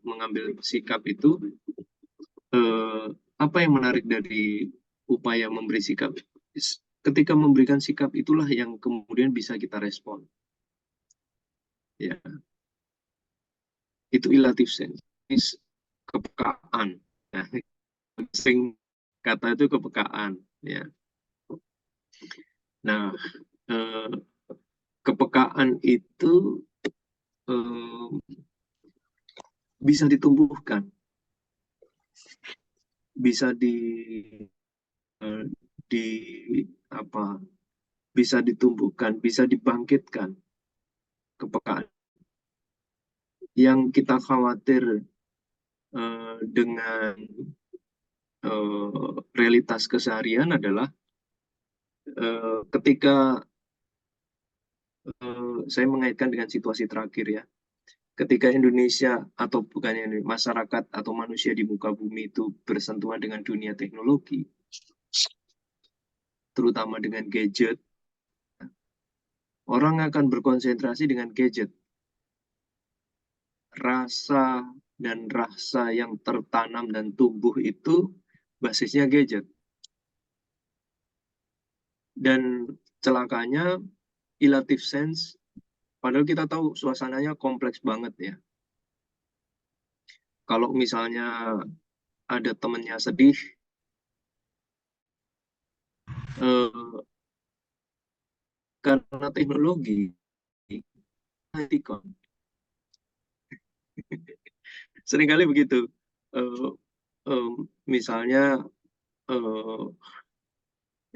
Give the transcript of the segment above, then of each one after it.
mengambil sikap itu, apa yang menarik dari upaya memberi sikap? Ketika memberikan sikap itulah yang kemudian bisa kita respon. Ya, itu ilative sense, kepekaan. Nah, sing kata itu kepekaan. Ya. Nah, kepekaan itu bisa ditumbuhkan, bisa di apa? Bisa ditumbuhkan, bisa dibangkitkan kepekaan. Yang kita khawatir dengan realitas keseharian adalah ketika saya mengaitkan dengan situasi terakhir ya, ketika Indonesia atau bukannya masyarakat atau manusia di muka bumi itu bersentuhan dengan dunia teknologi, terutama dengan gadget, orang akan berkonsentrasi dengan gadget. Rasa dan rasa yang tertanam dan tumbuh itu basisnya gadget. Dan celakanya ilative sense, padahal kita tahu suasananya kompleks banget ya. Kalau misalnya ada temennya sedih, karena teknologi, seringkali begitu. Misalnya,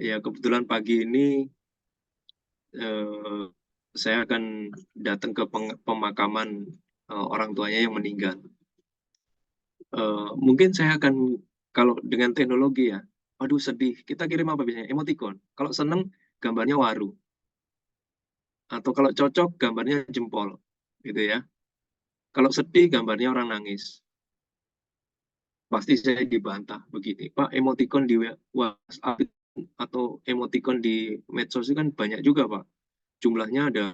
ya kebetulan pagi ini saya akan datang ke pemakaman orang tuanya yang meninggal. Mungkin saya akan, kalau dengan teknologi ya, aduh sedih, kita kirim apa biasanya? Emoticon. Kalau seneng, gambarnya waru. Atau kalau cocok, gambarnya jempol. Gitu ya. Kalau sedih, gambarnya orang nangis. Pasti saya dibantah begini, Pak, emoticon di WhatsApp atau emoticon di medsos itu kan banyak juga, Pak. Jumlahnya ada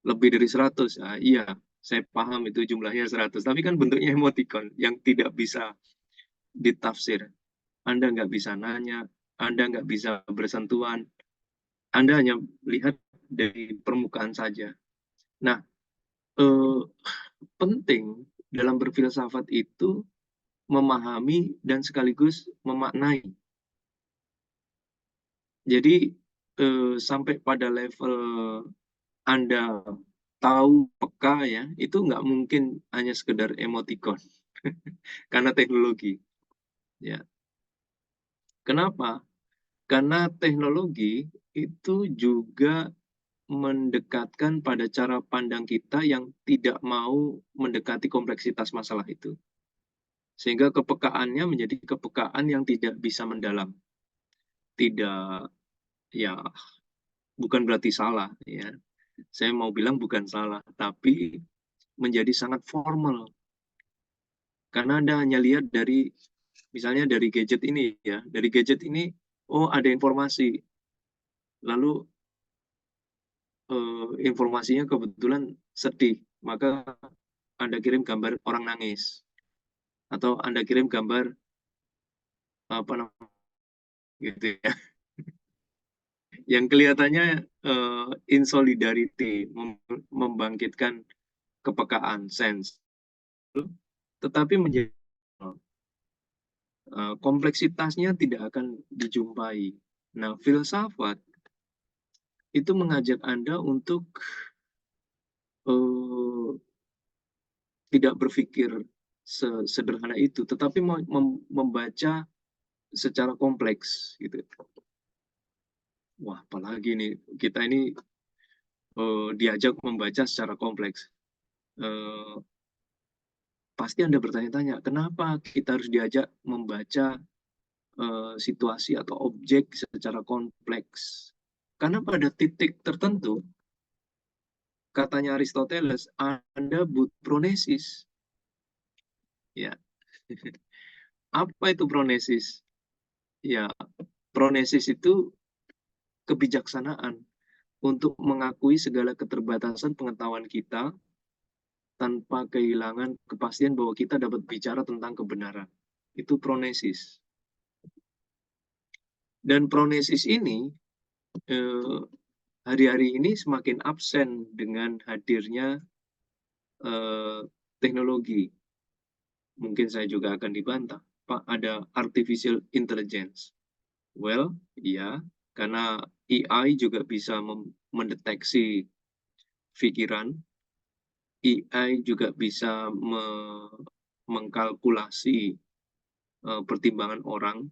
lebih dari 100. Nah, iya, saya paham itu jumlahnya 100. Tapi kan bentuknya emoticon yang tidak bisa ditafsir. Anda nggak bisa nanya, Anda nggak bisa bersentuhan, Anda hanya lihat dari permukaan saja. Nah, penting dalam berfilsafat itu memahami dan sekaligus memaknai. Jadi sampai pada level Anda tahu peka ya, itu nggak mungkin hanya sekedar emoticon karena teknologi. Ya, kenapa? Karena teknologi itu juga mendekatkan pada cara pandang kita yang tidak mau mendekati kompleksitas masalah itu. Sehingga kepekaannya menjadi kepekaan yang tidak bisa mendalam. Tidak, ya bukan berarti salah ya. Saya mau bilang bukan salah, tapi menjadi sangat formal. Karena Anda hanya lihat dari, misalnya dari gadget ini ya, dari gadget ini, oh ada informasi, lalu informasinya kebetulan sedih, maka Anda kirim gambar orang nangis, atau Anda kirim gambar apa namanya gitu ya, yang kelihatannya insolidarity, membangkitkan kepekaan, sense, tetapi menjadi kompleksitasnya tidak akan dijumpai. Nah, filsafat itu mengajak Anda untuk tidak berpikir sederhana itu, tetapi membaca secara kompleks gitu. Wah, apalagi nih kita ini diajak membaca secara kompleks. Pasti Anda bertanya-tanya, kenapa kita harus diajak membaca situasi atau objek secara kompleks? Karena pada titik tertentu, katanya Aristoteles, Anda butuh pronesis. Ya. Apa itu pronesis? Ya, pronesis itu kebijaksanaan untuk mengakui segala keterbatasan pengetahuan kita tanpa kehilangan kepastian bahwa kita dapat bicara tentang kebenaran. Itu pronesis. Dan pronesis ini hari-hari ini semakin absen dengan hadirnya teknologi. Mungkin saya juga akan dibantah, Pak, ada artificial intelligence. Well, iya, karena AI juga bisa mendeteksi pikiran, AI juga bisa mengkalkulasi pertimbangan orang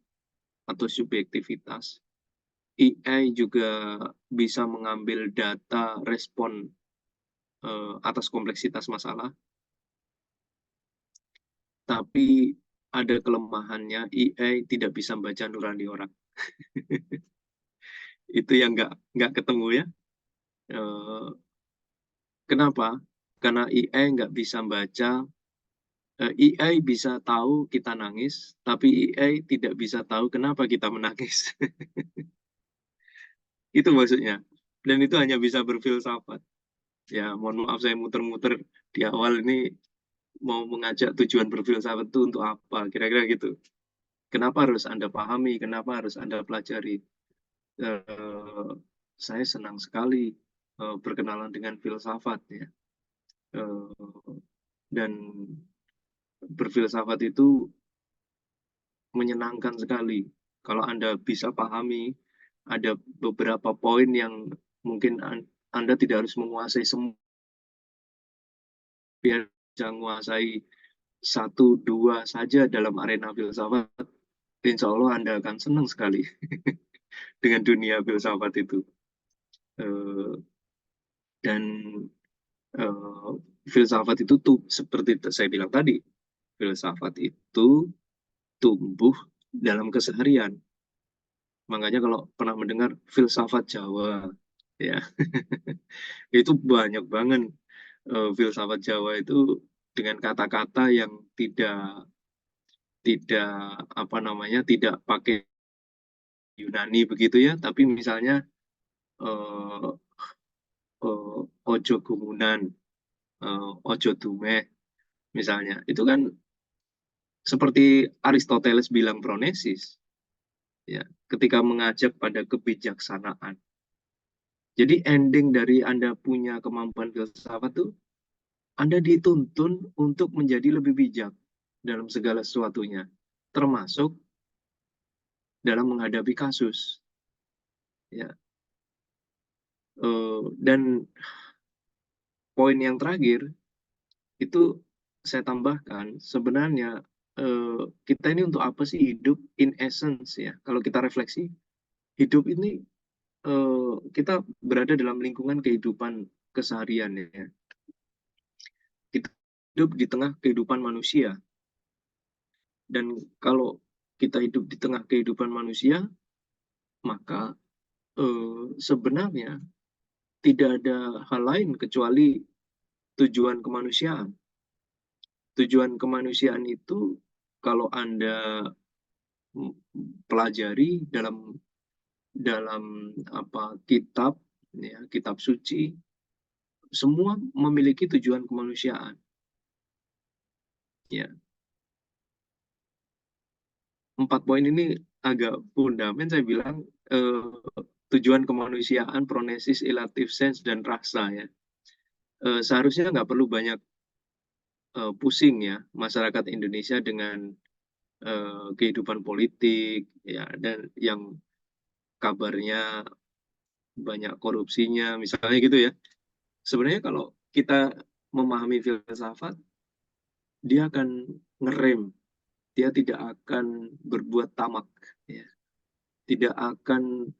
atau subjektivitas. AI juga bisa mengambil data respon atas kompleksitas masalah, tapi ada kelemahannya, AI tidak bisa membaca nurani orang. Itu yang nggak ketemu ya. Kenapa? Karena AI nggak bisa baca, AI bisa tahu kita nangis, tapi AI tidak bisa tahu kenapa kita menangis. Itu maksudnya. Dan itu hanya bisa berfilsafat. Ya, mohon maaf saya muter-muter di awal ini mau mengajak tujuan berfilsafat itu untuk apa, kira-kira gitu. Kenapa harus Anda pahami, kenapa harus Anda pelajari. Saya senang sekali berkenalan dengan filsafat ya. Dan berfilsafat itu menyenangkan sekali. Kalau Anda bisa pahami, ada beberapa poin yang mungkin Anda tidak harus menguasai semua, biar bisa menguasai satu dua saja dalam arena filsafat, insya Allah Anda akan senang sekali dengan dunia filsafat itu. Dan filsafat itu tuh seperti saya bilang tadi, filsafat itu tumbuh dalam keseharian. Makanya kalau pernah mendengar filsafat Jawa, ya itu banyak banget filsafat Jawa itu dengan kata-kata yang tidak apa namanya tidak pakai Yunani begitu ya, tapi misalnya uh, ojo gumunan, ojo dumeh misalnya, itu kan seperti Aristoteles bilang pronesis, ya, ketika mengajak pada kebijaksanaan. Jadi ending dari Anda punya kemampuan filsafat tuh, Anda dituntun untuk menjadi lebih bijak dalam segala sesuatunya, termasuk dalam menghadapi kasus. Ya. Dan poin yang terakhir itu saya tambahkan, sebenarnya kita ini untuk apa sih hidup in essence ya? Kalau kita refleksi, hidup ini kita berada dalam lingkungan kehidupan keseharian ya. Kita hidup di tengah kehidupan manusia. Dan kalau kita hidup di tengah kehidupan manusia, maka sebenarnya tidak ada hal lain kecuali tujuan kemanusiaan. Tujuan kemanusiaan itu kalau Anda pelajari dalam apa kitab ya, kitab suci, semua memiliki tujuan kemanusiaan. Ya. 4 poin ini agak fundament saya bilang tujuan kemanusiaan, pronesis, relative sense, dan rasa ya. Seharusnya nggak perlu banyak pusing ya masyarakat Indonesia dengan kehidupan politik ya, dan yang kabarnya banyak korupsinya misalnya gitu ya. Sebenarnya kalau kita memahami filsafat, dia akan ngerem, dia tidak akan berbuat tamak ya. Tidak akan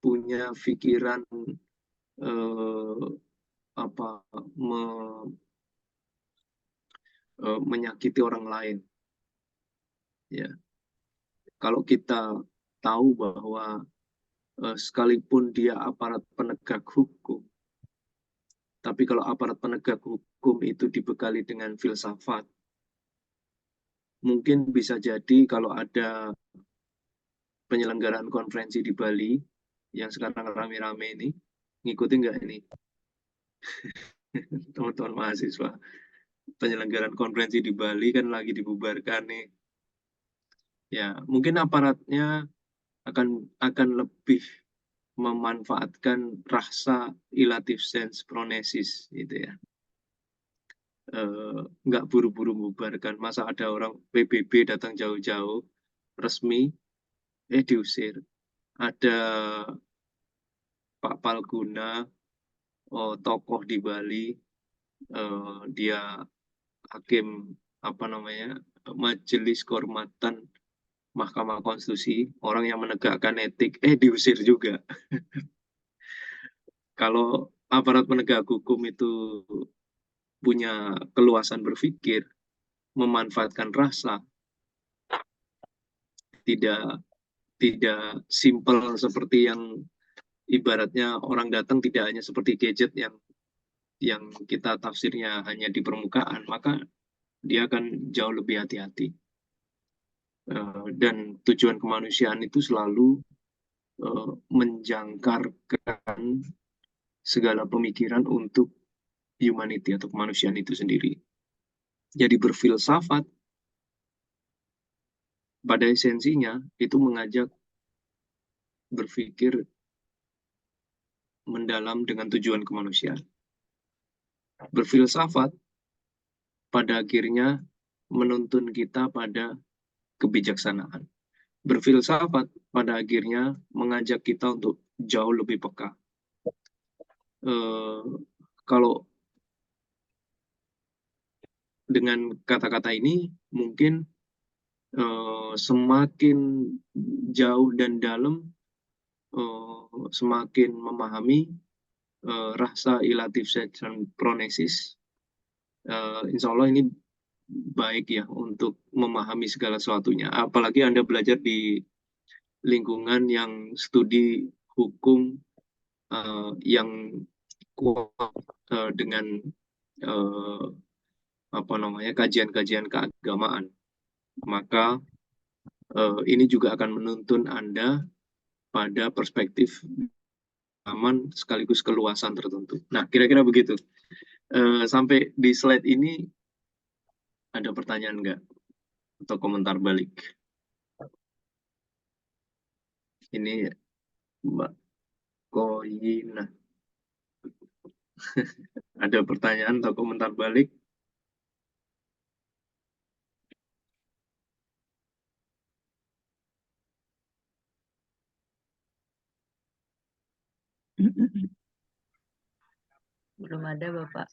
punya pikiran apa menyakiti orang lain ya. Kalau kita tahu bahwa sekalipun dia aparat penegak hukum, tapi kalau aparat penegak hukum itu dibekali dengan filsafat, mungkin bisa jadi kalau ada penyelenggaraan konferensi di Bali yang sekarang rame-rame ini, ngikutin nggak ini teman-teman mahasiswa? penyelenggaraan konferensi di Bali kan lagi dibubarkan nih. Ya, mungkin aparatnya akan lebih memanfaatkan rasa relative sense phronesis gitu ya. Nggak buru-buru membubarkan. Masa ada orang PBB datang jauh-jauh resmi, diusir. Ada Pak Palguna, tokoh di Bali, dia hakim apa namanya Majelis Kehormatan Mahkamah Konstitusi, orang yang menegakkan etik, diusir juga. Kalau aparat penegak hukum itu punya keluasan berpikir, memanfaatkan rasa, tidak tidak simpel seperti yang ibaratnya orang datang tidak hanya seperti gadget yang kita tafsirnya hanya di permukaan, maka dia akan jauh lebih hati-hati. Dan tujuan kemanusiaan itu selalu menjangkarkan segala pemikiran untuk humanity atau kemanusiaan itu sendiri. Jadi berfilsafat pada esensinya itu mengajak berpikir mendalam dengan tujuan kemanusiaan. Berfilsafat pada akhirnya menuntun kita pada kebijaksanaan. Berfilsafat pada akhirnya mengajak kita untuk jauh lebih peka. Kalau dengan kata-kata ini mungkin semakin jauh dan dalam, semakin memahami rasa relative sense dan phronesis. Insya Allah ini baik ya untuk memahami segala sesuatunya. Apalagi Anda belajar di lingkungan yang studi hukum yang kuat dengan apa namanya kajian-kajian keagamaan, maka ini juga akan menuntun Anda pada perspektif aman sekaligus keluasan tertentu. Nah, kira-kira begitu. Sampai di slide ini ada pertanyaan nggak atau komentar balik? Ini Mbak Koyina. Ada pertanyaan atau komentar balik? Belum ada, Bapak.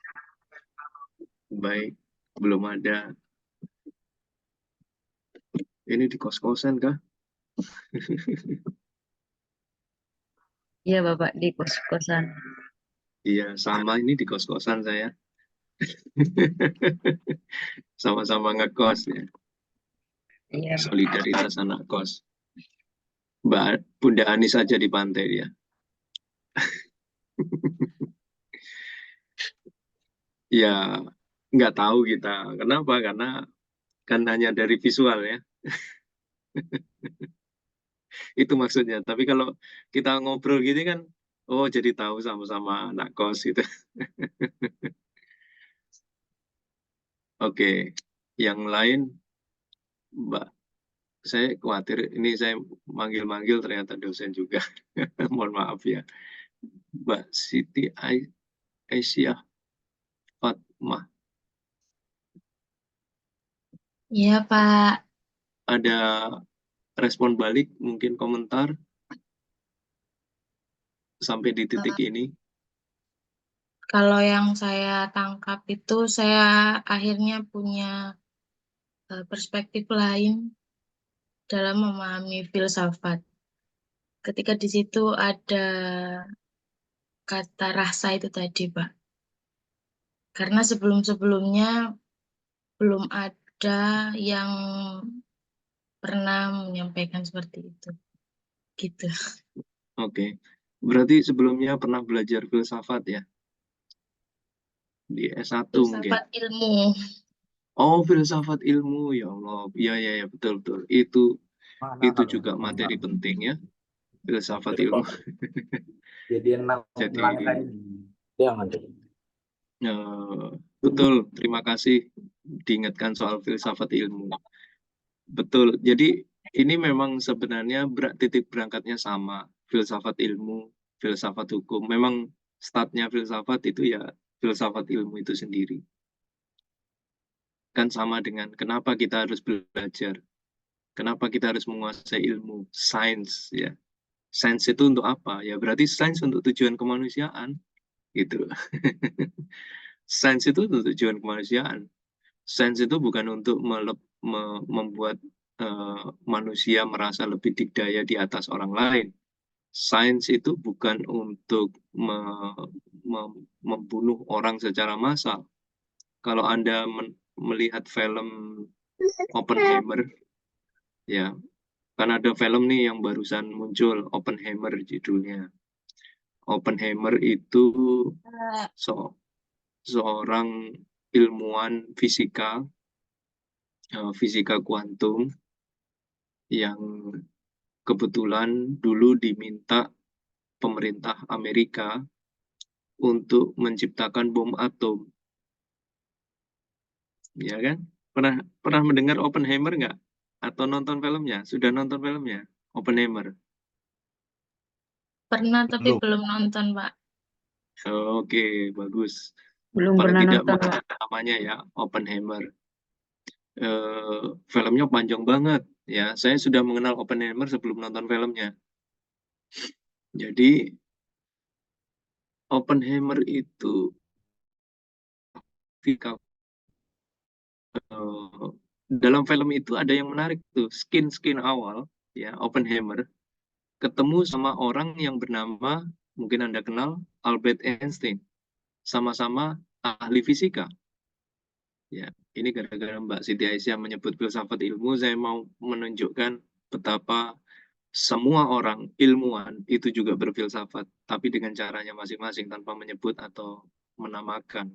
Baik, belum ada. Ini di kos-kosan kah? Iya, Bapak, di kos-kosan. Iya, sama ini di kos-kosan saya. Sama-sama ngekos ya. Iya. Solidaritas anak kos. Mbak Bunda Anis saja di pantai ya. Ya, nggak tahu kita. Kenapa? Karena kan hanya dari visual ya. Itu maksudnya. Tapi kalau kita ngobrol gini kan, oh jadi tahu sama-sama anak kos gitu. Oke, yang lain, Mbak, saya khawatir ini saya manggil-manggil ternyata dosen juga. Mohon maaf ya. Mbak Siti Aisyah Fatmah. Iya, Pak. Ada respon balik, mungkin komentar sampai di titik ini? Kalau yang saya tangkap itu, saya akhirnya punya perspektif lain dalam memahami filsafat. Ketika di situ ada kata rasa itu tadi, Pak. Karena sebelum-sebelumnya belum ada yang pernah menyampaikan seperti itu. Gitu. Oke. Berarti sebelumnya pernah belajar filsafat ya? Di S1 mungkin. Filsafat ilmu. Oh, filsafat ilmu, ya Allah. Iya, iya, ya, betul, betul. Itu juga materi penting ya, filsafat ilmu. Jadi Jadi, langkah ini. Yang ada. Betul, terima kasih diingatkan soal filsafat ilmu. Betul, jadi ini memang sebenarnya titik berangkatnya sama, filsafat ilmu, filsafat hukum. Memang startnya filsafat itu ya filsafat ilmu itu sendiri. Kan sama dengan kenapa kita harus belajar, kenapa kita harus menguasai ilmu, sains ya. Sains itu untuk apa? Ya berarti sains untuk tujuan kemanusiaan, gitu. Sains itu untuk tujuan kemanusiaan. Sains itu bukan untuk membuat manusia merasa lebih dikdaya di atas orang lain. Sains itu bukan untuk membunuh orang secara massal. Kalau Anda melihat film Oppenheimer, ya, kan ada film nih yang barusan muncul, Oppenheimer judulnya. Oppenheimer itu seorang ilmuwan fisika, fisika kuantum, yang kebetulan dulu diminta pemerintah Amerika untuk menciptakan bom atom, ya kan? Pernah mendengar Oppenheimer nggak? Atau nonton filmnya? Sudah nonton filmnya? Oppenheimer? Pernah tapi Belum. belum nonton, Pak. Oke, bagus. Belum Paling pernah tidak nonton, Pak. namanya ya, Oppenheimer. Filmnya panjang banget. Ya, saya sudah mengenal Oppenheimer sebelum nonton filmnya. Jadi, Oppenheimer itu dalam film itu ada yang menarik tuh, skin awal ya, Oppenheimer ketemu sama orang yang bernama, mungkin Anda kenal, Albert Einstein, sama-sama ahli fisika. Ya, ini gara-gara Mbak Siti Aisyah menyebut filsafat ilmu, saya mau menunjukkan betapa semua orang ilmuwan itu juga berfilsafat, tapi dengan caranya masing-masing tanpa menyebut atau menamakan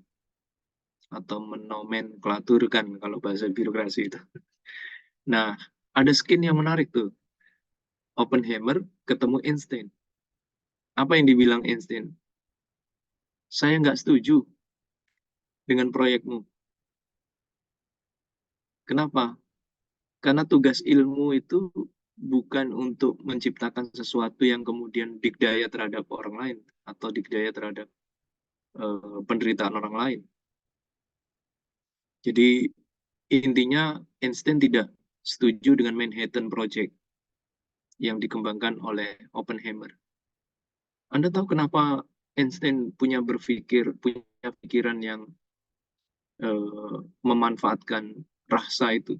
atau menomenklaturkan kalau bahasa birokrasi itu. Nah, ada skin yang menarik tuh. Oppenheimer ketemu Einstein. Apa yang dibilang Einstein? Saya nggak setuju dengan proyekmu. Kenapa? Karena tugas ilmu itu bukan untuk menciptakan sesuatu yang kemudian dikdaya terhadap orang lain atau dikdaya terhadap penderitaan orang lain. Jadi intinya Einstein tidak setuju dengan Manhattan Project yang dikembangkan oleh Oppenheimer. Anda tahu kenapa Einstein punya pikiran yang memanfaatkan rasa itu?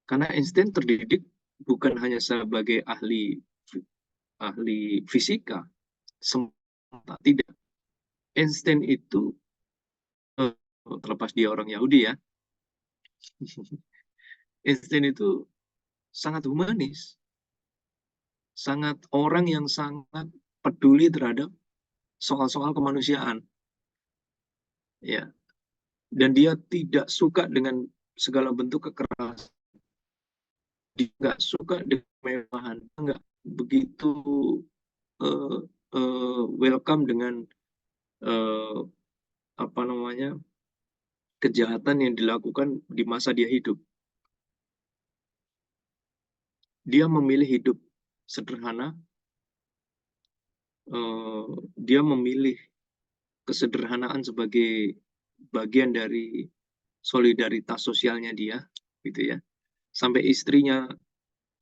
Karena Einstein terdidik bukan hanya sebagai ahli fisika, semata tidak. Einstein itu terlepas dia orang Yahudi ya, Einstein itu sangat humanis, sangat orang yang sangat peduli terhadap soal-soal kemanusiaan, ya. Dan dia tidak suka dengan segala bentuk kekerasan, dia nggak suka dengan kemewahan, nggak begitu uh, welcome dengan apa namanya, kejahatan yang dilakukan di masa dia hidup. Dia memilih hidup sederhana, dia memilih kesederhanaan sebagai bagian dari solidaritas sosialnya dia, gitu ya. Sampai istrinya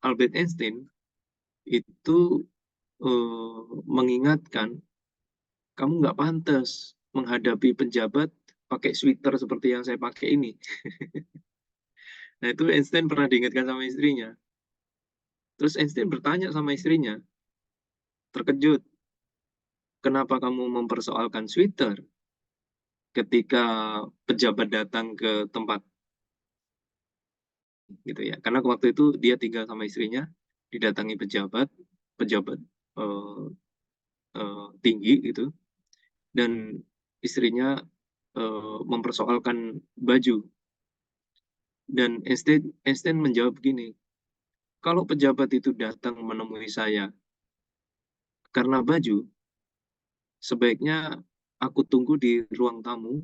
Albert Einstein itu mengingatkan, kamu nggak pantas menghadapi penjabat pakai sweater seperti yang saya pakai ini. Nah itu Einstein pernah diingatkan sama istrinya. Terus Einstein bertanya sama istrinya, terkejut, kenapa kamu mempersoalkan sweater ketika pejabat datang ke tempat, gitu ya? Karena waktu itu dia tinggal sama istrinya, didatangi pejabat uh, tinggi gitu, dan istrinya mempersoalkan baju. Dan Einstein menjawab begini, kalau pejabat itu datang menemui saya karena baju, sebaiknya aku tunggu di ruang tamu,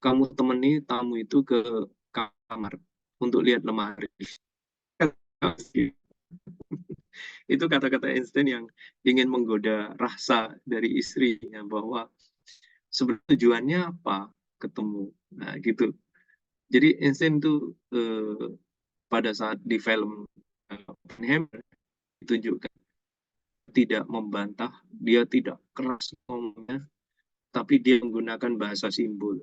kamu temani tamu itu ke kamar untuk lihat lemari. Itu kata-kata Einstein yang ingin menggoda rasa dari istrinya bahwa sebenarnya tujuannya apa ketemu. Nah, gitu. Jadi Einstein itu pada saat di film Oppenheimer ditunjukkan tidak membantah, dia tidak keras ngomongnya, tapi dia menggunakan bahasa simbol.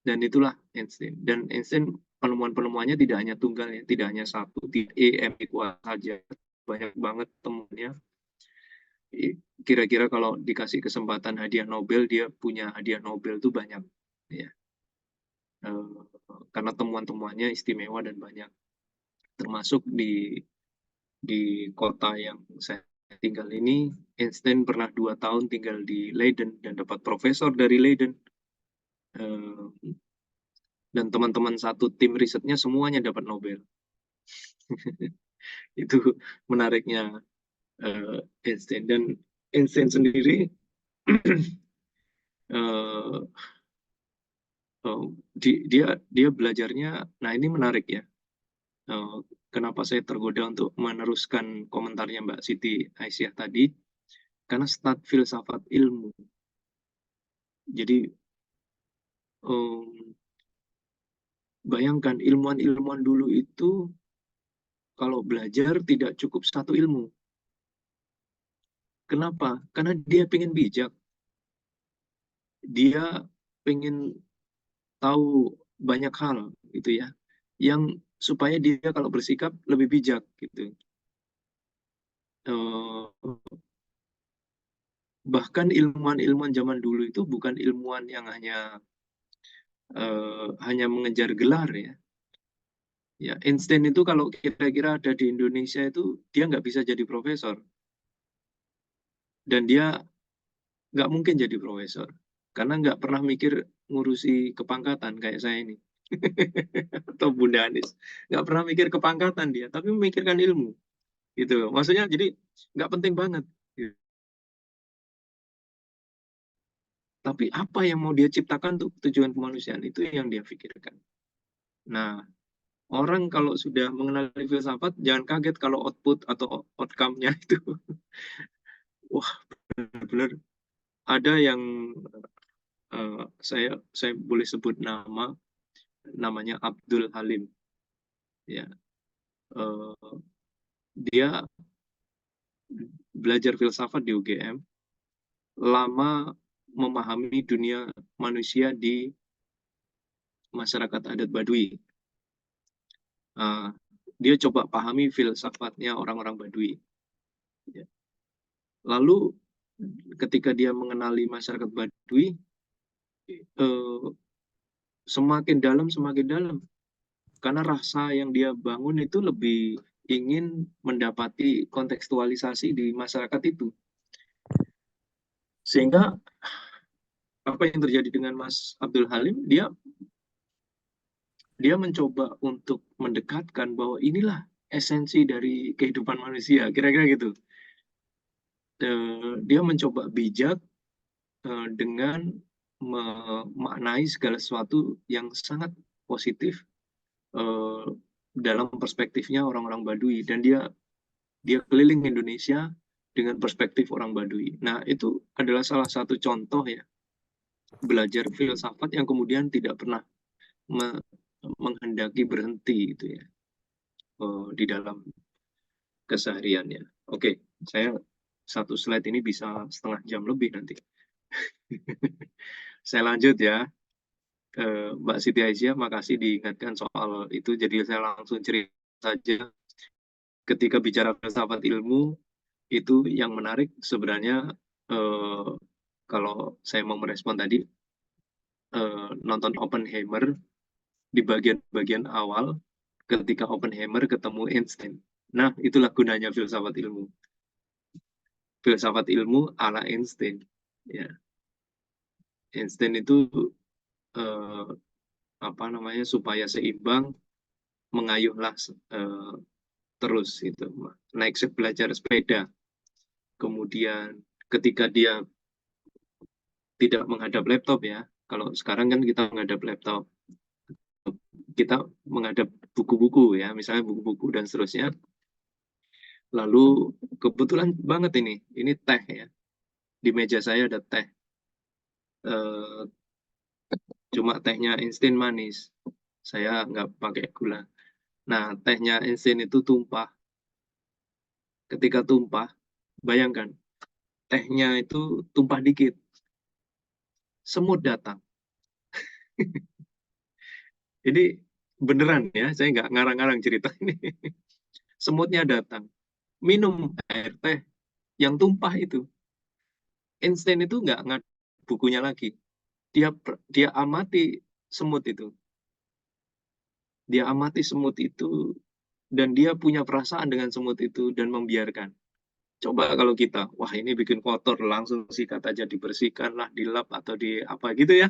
Dan itulah Einstein. Dan Einstein penemuan-penemuannya tidak hanya tunggal, ya, tidak hanya satu, tidak EM kuat saja, banyak banget temuannya. Kira-kira kalau dikasih kesempatan hadiah Nobel, dia punya hadiah Nobel itu banyak, ya. Karena temuan-temuannya istimewa dan banyak. Termasuk di kota yang saya tinggal ini, Einstein pernah 2 tahun tinggal di Leiden dan dapat profesor dari Leiden. Dan teman-teman satu tim risetnya semuanya dapat Nobel. Itu menariknya Einstein. Dan Einstein sendiri dia belajarnya, nah ini menarik ya. Kenapa saya tergoda untuk meneruskan komentarnya Mbak Siti Aisyah tadi? Karena start filsafat ilmu. Jadi bayangkan ilmuwan-ilmuwan dulu itu kalau belajar tidak cukup satu ilmu. Kenapa? Karena dia pengen bijak. Dia pengen tahu banyak hal gitu ya, yang supaya dia kalau bersikap lebih bijak gitu. Bahkan ilmuwan-ilmuwan zaman dulu itu bukan ilmuwan yang hanya mengejar gelar ya. Ya, Einstein itu kalau kira-kira ada di Indonesia itu dia nggak bisa jadi profesor. Dan dia nggak mungkin jadi profesor. Karena nggak pernah mikir ngurusi kepangkatan kayak saya ini. Atau Bunda Anis. Nggak pernah mikir kepangkatan dia, tapi memikirkan ilmu. Gitu. Maksudnya jadi nggak penting banget. Gitu. Tapi apa yang mau dia ciptakan untuk tujuan kemanusiaan itu yang dia pikirkan. Nah, orang kalau sudah mengenali filsafat, jangan kaget kalau output atau outcome-nya itu, wah benar-benar ada yang saya boleh sebut namanya Abdul Halim. Ya, dia belajar filsafat di UGM, lama memahami dunia manusia di masyarakat adat Baduy. Dia coba pahami filsafatnya orang-orang Baduy. Lalu ketika dia mengenali masyarakat Baduy, semakin dalam, karena rasa yang dia bangun itu lebih ingin mendapati kontekstualisasi di masyarakat itu. Sehingga apa yang terjadi dengan Mas Abdul Halim, dia mencoba untuk mendekatkan bahwa inilah esensi dari kehidupan manusia, kira-kira gitu. Dia mencoba bijak dengan memaknai segala sesuatu yang sangat positif dalam perspektifnya orang-orang Baduy, dan dia keliling Indonesia dengan perspektif orang Baduy. Nah, itu adalah salah satu contoh ya, belajar filsafat yang kemudian tidak pernah menghendaki berhenti itu ya di dalam kesehariannya. Oke, saya satu slide ini bisa setengah jam lebih nanti. Saya lanjut ya. Mbak Siti Aisyah, makasih diingatkan soal itu, jadi saya langsung cerita saja. Ketika bicara filsafat ilmu, itu yang menarik sebenarnya kalau saya mau merespon tadi, nonton Oppenheimer di bagian awal, ketika Oppenheimer ketemu Einstein. Nah, itulah gunanya filsafat ilmu. Filsafat ilmu ala Einstein. Ya. Einstein itu supaya seimbang, mengayuhlah terus itu, naik belajar sepeda. Kemudian ketika dia tidak menghadap laptop ya, Kalau sekarang kan kita menghadap laptop, kita menghadap buku-buku ya, misalnya buku-buku dan seterusnya. Lalu kebetulan banget ini teh ya. Di meja saya ada teh. Eh, Cuma tehnya instan manis. Saya nggak pakai gula. Nah, tehnya instan itu tumpah. Ketika tumpah, bayangkan, tehnya itu tumpah dikit. Semut datang. Ini beneran ya, saya nggak ngarang-ngarang cerita ini. Semutnya datang. Minum air teh yang tumpah itu. Instan itu nggak ngat bukunya lagi. Dia amati semut itu. Dia amati semut itu dan dia punya perasaan dengan semut itu dan membiarkan. Coba kalau kita, wah ini bikin kotor, langsung sikat aja, dibersihkan lah, dilap atau di apa gitu ya.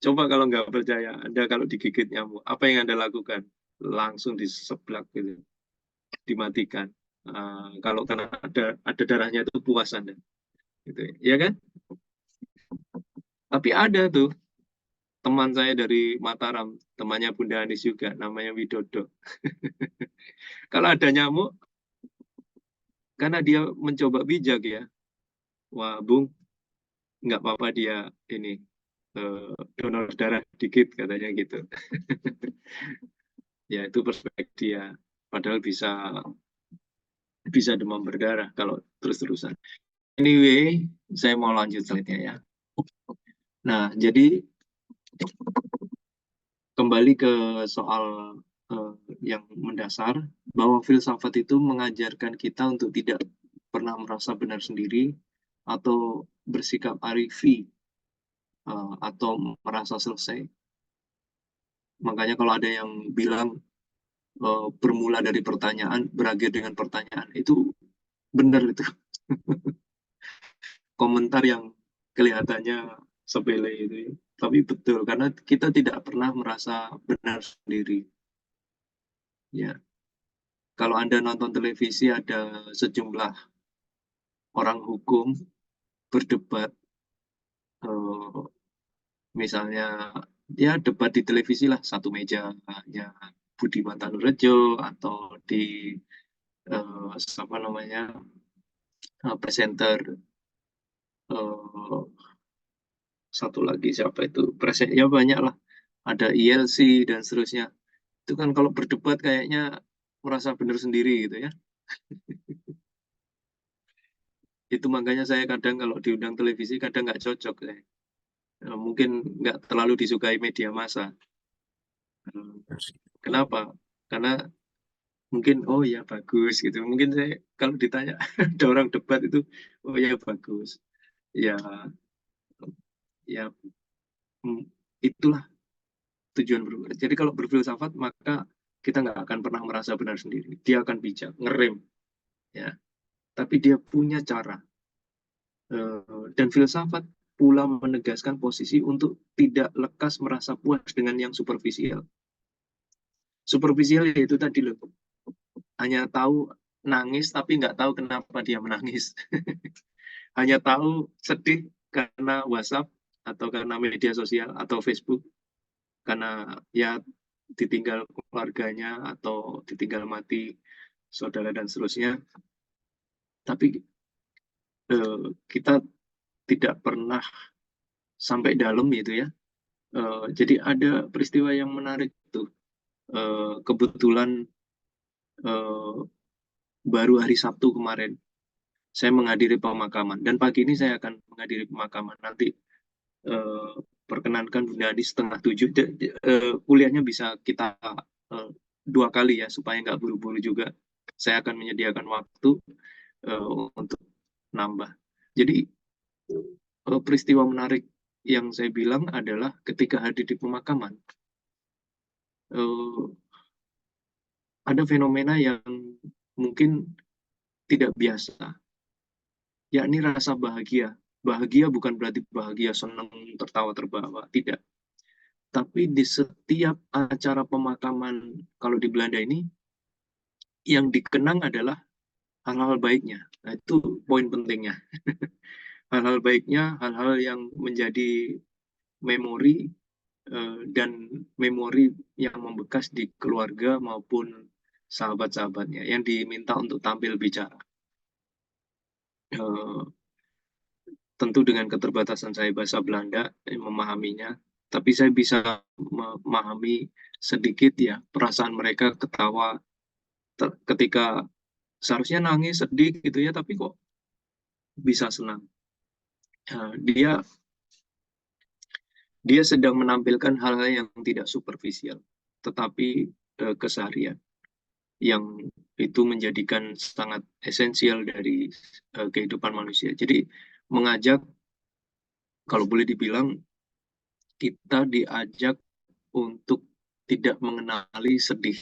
Coba kalau nggak percaya, Anda kalau digigit nyamuk, apa yang Anda lakukan? Langsung diseblak gitu, dimatikan. Kalau karena ada darahnya itu puas Anda, gitu ya kan? Tapi ada tuh teman saya dari Mataram, temannya Bunda Anis juga, namanya Widodo. Kalau ada nyamuk, karena dia mencoba bijak ya, wah Bung, nggak apa-apa dia ini donor darah dikit katanya gitu. Ya itu perspektif dia. Padahal bisa demam berdarah kalau terus-terusan. Anyway, saya mau lanjut slide-nya ya. Nah, jadi kembali ke soal yang mendasar, bahwa filsafat itu mengajarkan kita untuk tidak pernah merasa benar sendiri atau bersikap arifi atau merasa selesai. Makanya kalau ada yang bilang bermula dari pertanyaan, berakhir dengan pertanyaan, itu benar itu. Komentar yang kelihatannya sepele itu ya. Tapi betul, karena kita tidak pernah merasa benar sendiri. Ya, kalau Anda nonton televisi ada sejumlah orang hukum berdebat, misalnya ya debat di televisi lah, satu meja ya Budiman Tanurejo atau di apa namanya presenter satu lagi siapa itu presenter ya banyak lah, ada ILC dan seterusnya. Itu kan kalau berdebat kayaknya merasa benar sendiri gitu ya. Itu makanya saya kadang kalau diundang televisi kadang nggak cocok ya. Mungkin nggak terlalu disukai media massa. Kenapa? Karena mungkin oh ya bagus gitu. Mungkin saya kalau ditanya ada orang debat itu oh ya bagus. Ya ya itulah tujuan berpikir. Jadi kalau berfilsafat maka kita nggak akan pernah merasa benar sendiri. Dia akan bijak, ngerem ya. Tapi dia punya cara. Dan filsafat pula menegaskan posisi untuk tidak lekas merasa puas dengan yang superficial. Superficial itu tadi loh, hanya tahu nangis tapi nggak tahu kenapa dia menangis. Hanya tahu sedih karena WhatsApp atau karena media sosial atau Facebook, karena ya ditinggal keluarganya atau ditinggal mati saudara dan seterusnya. Tapi kita tidak pernah sampai dalam gitu ya. Jadi ada peristiwa yang menarik tuh. Kebetulan baru hari Sabtu kemarin saya menghadiri pemakaman dan pagi ini saya akan menghadiri pemakaman. Nanti perkenankan Bunda Adi 6:30 kuliahnya bisa kita 2 kali ya supaya nggak buru-buru juga. Saya akan menyediakan waktu untuk nambah. Jadi peristiwa menarik yang saya bilang adalah ketika hadir di pemakaman ada fenomena yang mungkin tidak biasa, yakni rasa bahagia. Bahagia bukan berarti bahagia senang tertawa terbawa, tidak. Tapi di setiap acara pemakaman kalau di Belanda ini yang dikenang adalah hal-hal baiknya. Nah, itu poin pentingnya. hal-hal baiknya, hal-hal yang menjadi memori dan memori yang membekas di keluarga maupun sahabat-sahabatnya yang diminta untuk tampil bicara. Tentu dengan keterbatasan saya bahasa Belanda memahaminya, tapi saya bisa memahami sedikit ya perasaan mereka ketawa ketika seharusnya nangis sedih gitu ya, tapi kok bisa senang. Dia sedang menampilkan hal-hal yang tidak superficial, tetapi keseharian yang itu menjadikan sangat esensial dari kehidupan manusia. Jadi mengajak, kalau boleh dibilang, kita diajak untuk tidak mengenali sedih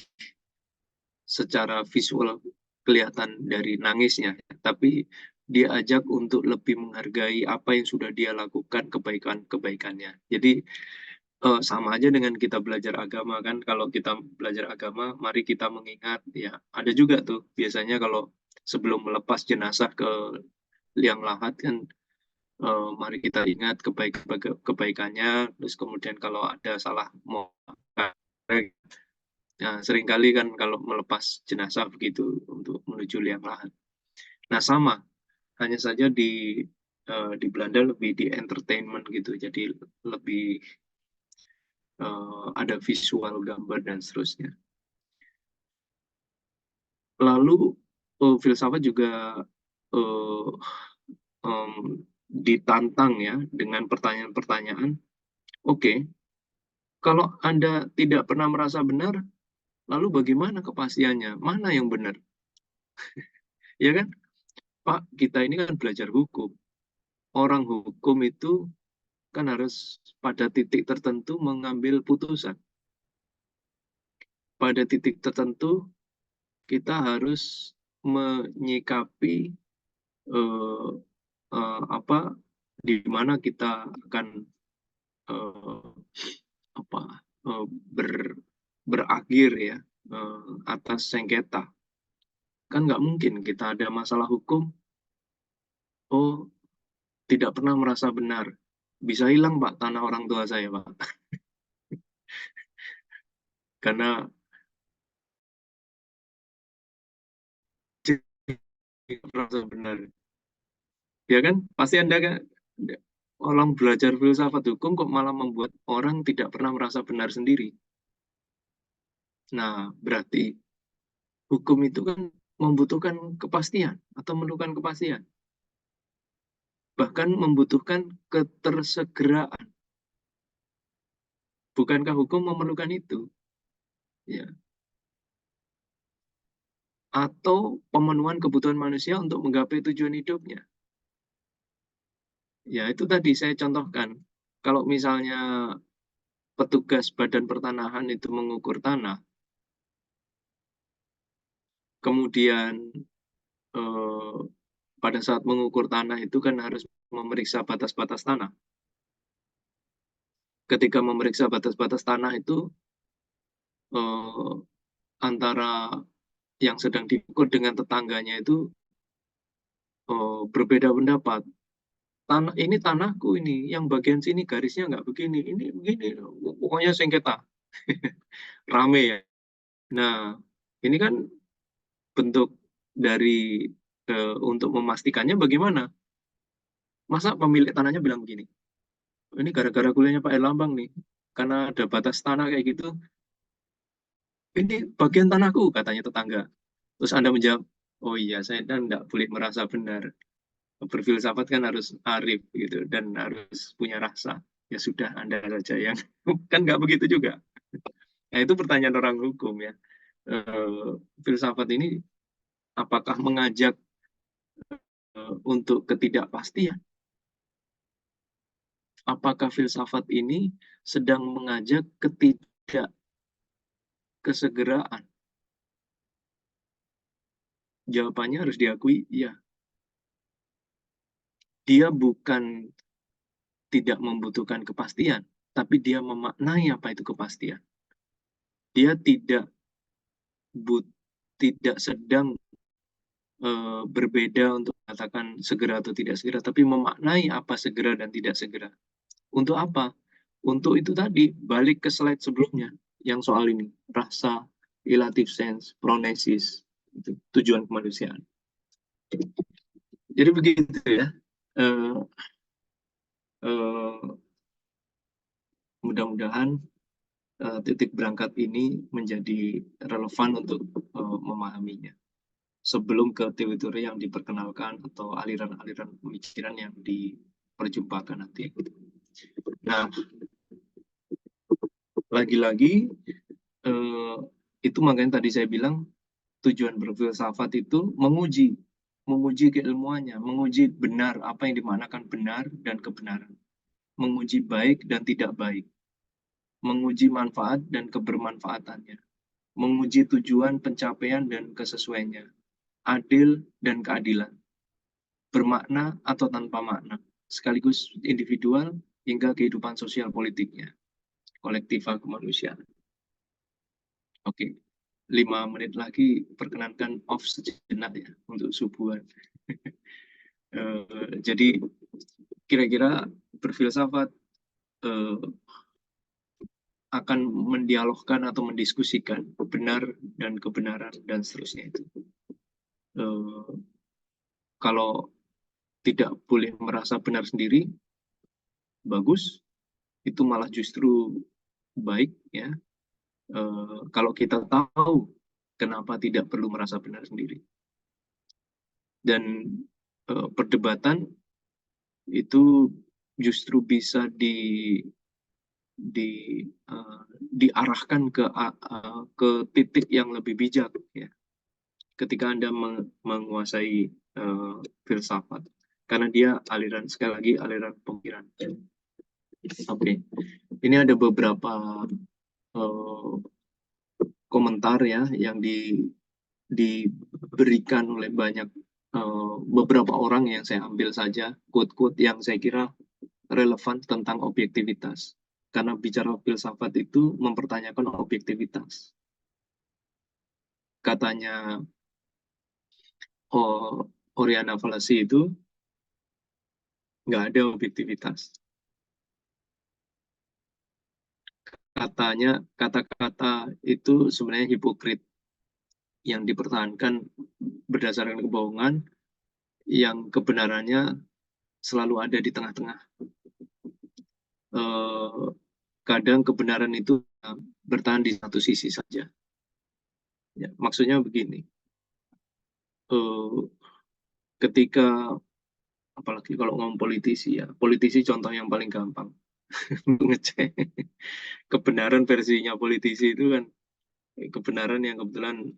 secara visual kelihatan dari nangisnya, tapi dia ajak untuk lebih menghargai apa yang sudah dia lakukan, kebaikan-kebaikannya. Jadi sama aja dengan kita belajar agama kan, kalau kita belajar agama, mari kita mengingat, ya ada juga tuh biasanya kalau sebelum melepas jenazah ke liang lahat kan, mari kita ingat kebaikannya, terus kemudian kalau ada salah mau nah, seringkali kan kalau melepas jenazah begitu untuk menuju liang lahat. Nah, sama, hanya saja di Belanda lebih di entertainment gitu, jadi lebih ada visual, gambar, dan seterusnya. Lalu filsafat juga ditantang ya dengan pertanyaan-pertanyaan. Oke, kalau Anda tidak pernah merasa benar, lalu bagaimana kepastiannya? Mana yang benar? Ya kan? Pak, kita ini kan belajar hukum. Orang hukum itu kan harus pada titik tertentu mengambil putusan. Pada titik tertentu kita harus menyikapi di mana kita akan berakhir ya atas sengketa. Kan nggak mungkin kita ada masalah hukum, tidak pernah merasa benar. Bisa hilang Pak tanah orang tua saya Pak. Karena merasa benar. Ya kan? Pasti Anda kan orang belajar filsafat hukum kok malah membuat orang tidak pernah merasa benar sendiri. Nah, berarti hukum itu kan membutuhkan kepastian atau memerlukan kepastian. Bahkan membutuhkan ketersegeraan. Bukankah hukum memerlukan itu? Ya. Atau pemenuhan kebutuhan manusia untuk menggapai tujuan hidupnya. Ya, itu tadi saya contohkan. Kalau misalnya petugas Badan Pertanahan itu mengukur tanah, kemudian pada saat mengukur tanah itu kan harus memeriksa batas-batas tanah. Ketika memeriksa batas-batas tanah itu antara yang sedang diukur dengan tetangganya itu berbeda pendapat. Ini tanahku ini, yang bagian sini garisnya nggak begini, ini begini, pokoknya sengketa. Rame ya. Nah, ini kan bentuk dari untuk memastikannya bagaimana. Masa pemilik tanahnya bilang begini, ini gara-gara kuliahnya Pak Erlambang nih, karena ada batas tanah kayak gitu, ini bagian tanahku, katanya tetangga. Terus Anda menjawab, oh iya, saya kan nggak boleh merasa benar. Berfilsafat kan harus arif gitu, dan harus punya rasa. Ya sudah, Anda saja yang, kan nggak begitu juga. Nah, itu pertanyaan orang hukum ya. Filsafat ini apakah mengajak untuk ketidakpastian? Apakah filsafat ini sedang mengajak ketidakkesegeraan? Jawabannya harus diakui, ya. Dia bukan tidak membutuhkan kepastian, tapi dia memaknai apa itu kepastian. Dia tidak sedang berbeda untuk mengatakan segera atau tidak segera, tapi memaknai apa segera dan tidak segera. Untuk apa? Untuk itu tadi, balik ke slide sebelumnya, yang soal ini, rasa, relative sense, pronesis, itu tujuan kemanusiaan. Jadi begitu ya. Mudah-mudahan titik berangkat ini menjadi relevan untuk memahaminya sebelum ke teori-teori yang diperkenalkan atau aliran-aliran pemikiran yang diperjumpakan nanti. Nah, lagi-lagi itu makanya tadi saya bilang tujuan berfilsafat itu menguji keilmuannya, menguji benar apa yang dimanakan benar dan kebenaran, menguji baik dan tidak baik, menguji manfaat dan kebermanfaatannya, menguji tujuan, pencapaian, dan kesesuaiannya, adil dan keadilan, bermakna atau tanpa makna, sekaligus individual hingga kehidupan sosial politiknya, kolektiva kemanusiaan. Oke, 5 menit lagi perkenankan off sejenak ya untuk subuhan. Jadi kira-kira berfilsafat akan mendialogkan atau mendiskusikan benar dan kebenaran dan seterusnya itu. Kalau tidak boleh merasa benar sendiri, bagus, itu malah justru baik ya. Kalau kita tahu kenapa tidak perlu merasa benar sendiri. Dan perdebatan itu justru bisa diarahkan ke titik yang lebih bijak ya ketika Anda menguasai filsafat, karena dia aliran, sekali lagi aliran pemikiran. Oke. Ini ada beberapa komentar ya yang diberikan oleh beberapa orang yang saya ambil saja, quote-quote yang saya kira relevan tentang objektivitas. Karena bicara filsafat itu mempertanyakan objektivitas. Katanya Oriana Fallacy itu nggak ada objektivitas. Katanya kata-kata itu sebenarnya hipokrit yang dipertahankan berdasarkan kebohongan yang kebenarannya selalu ada di tengah-tengah. Kadang kebenaran itu bertahan di satu sisi saja. Ya, maksudnya begini, ketika apalagi kalau ngomong politisi ya, politisi contoh yang paling gampang ngecek kebenaran versinya politisi itu kan kebenaran yang kebetulan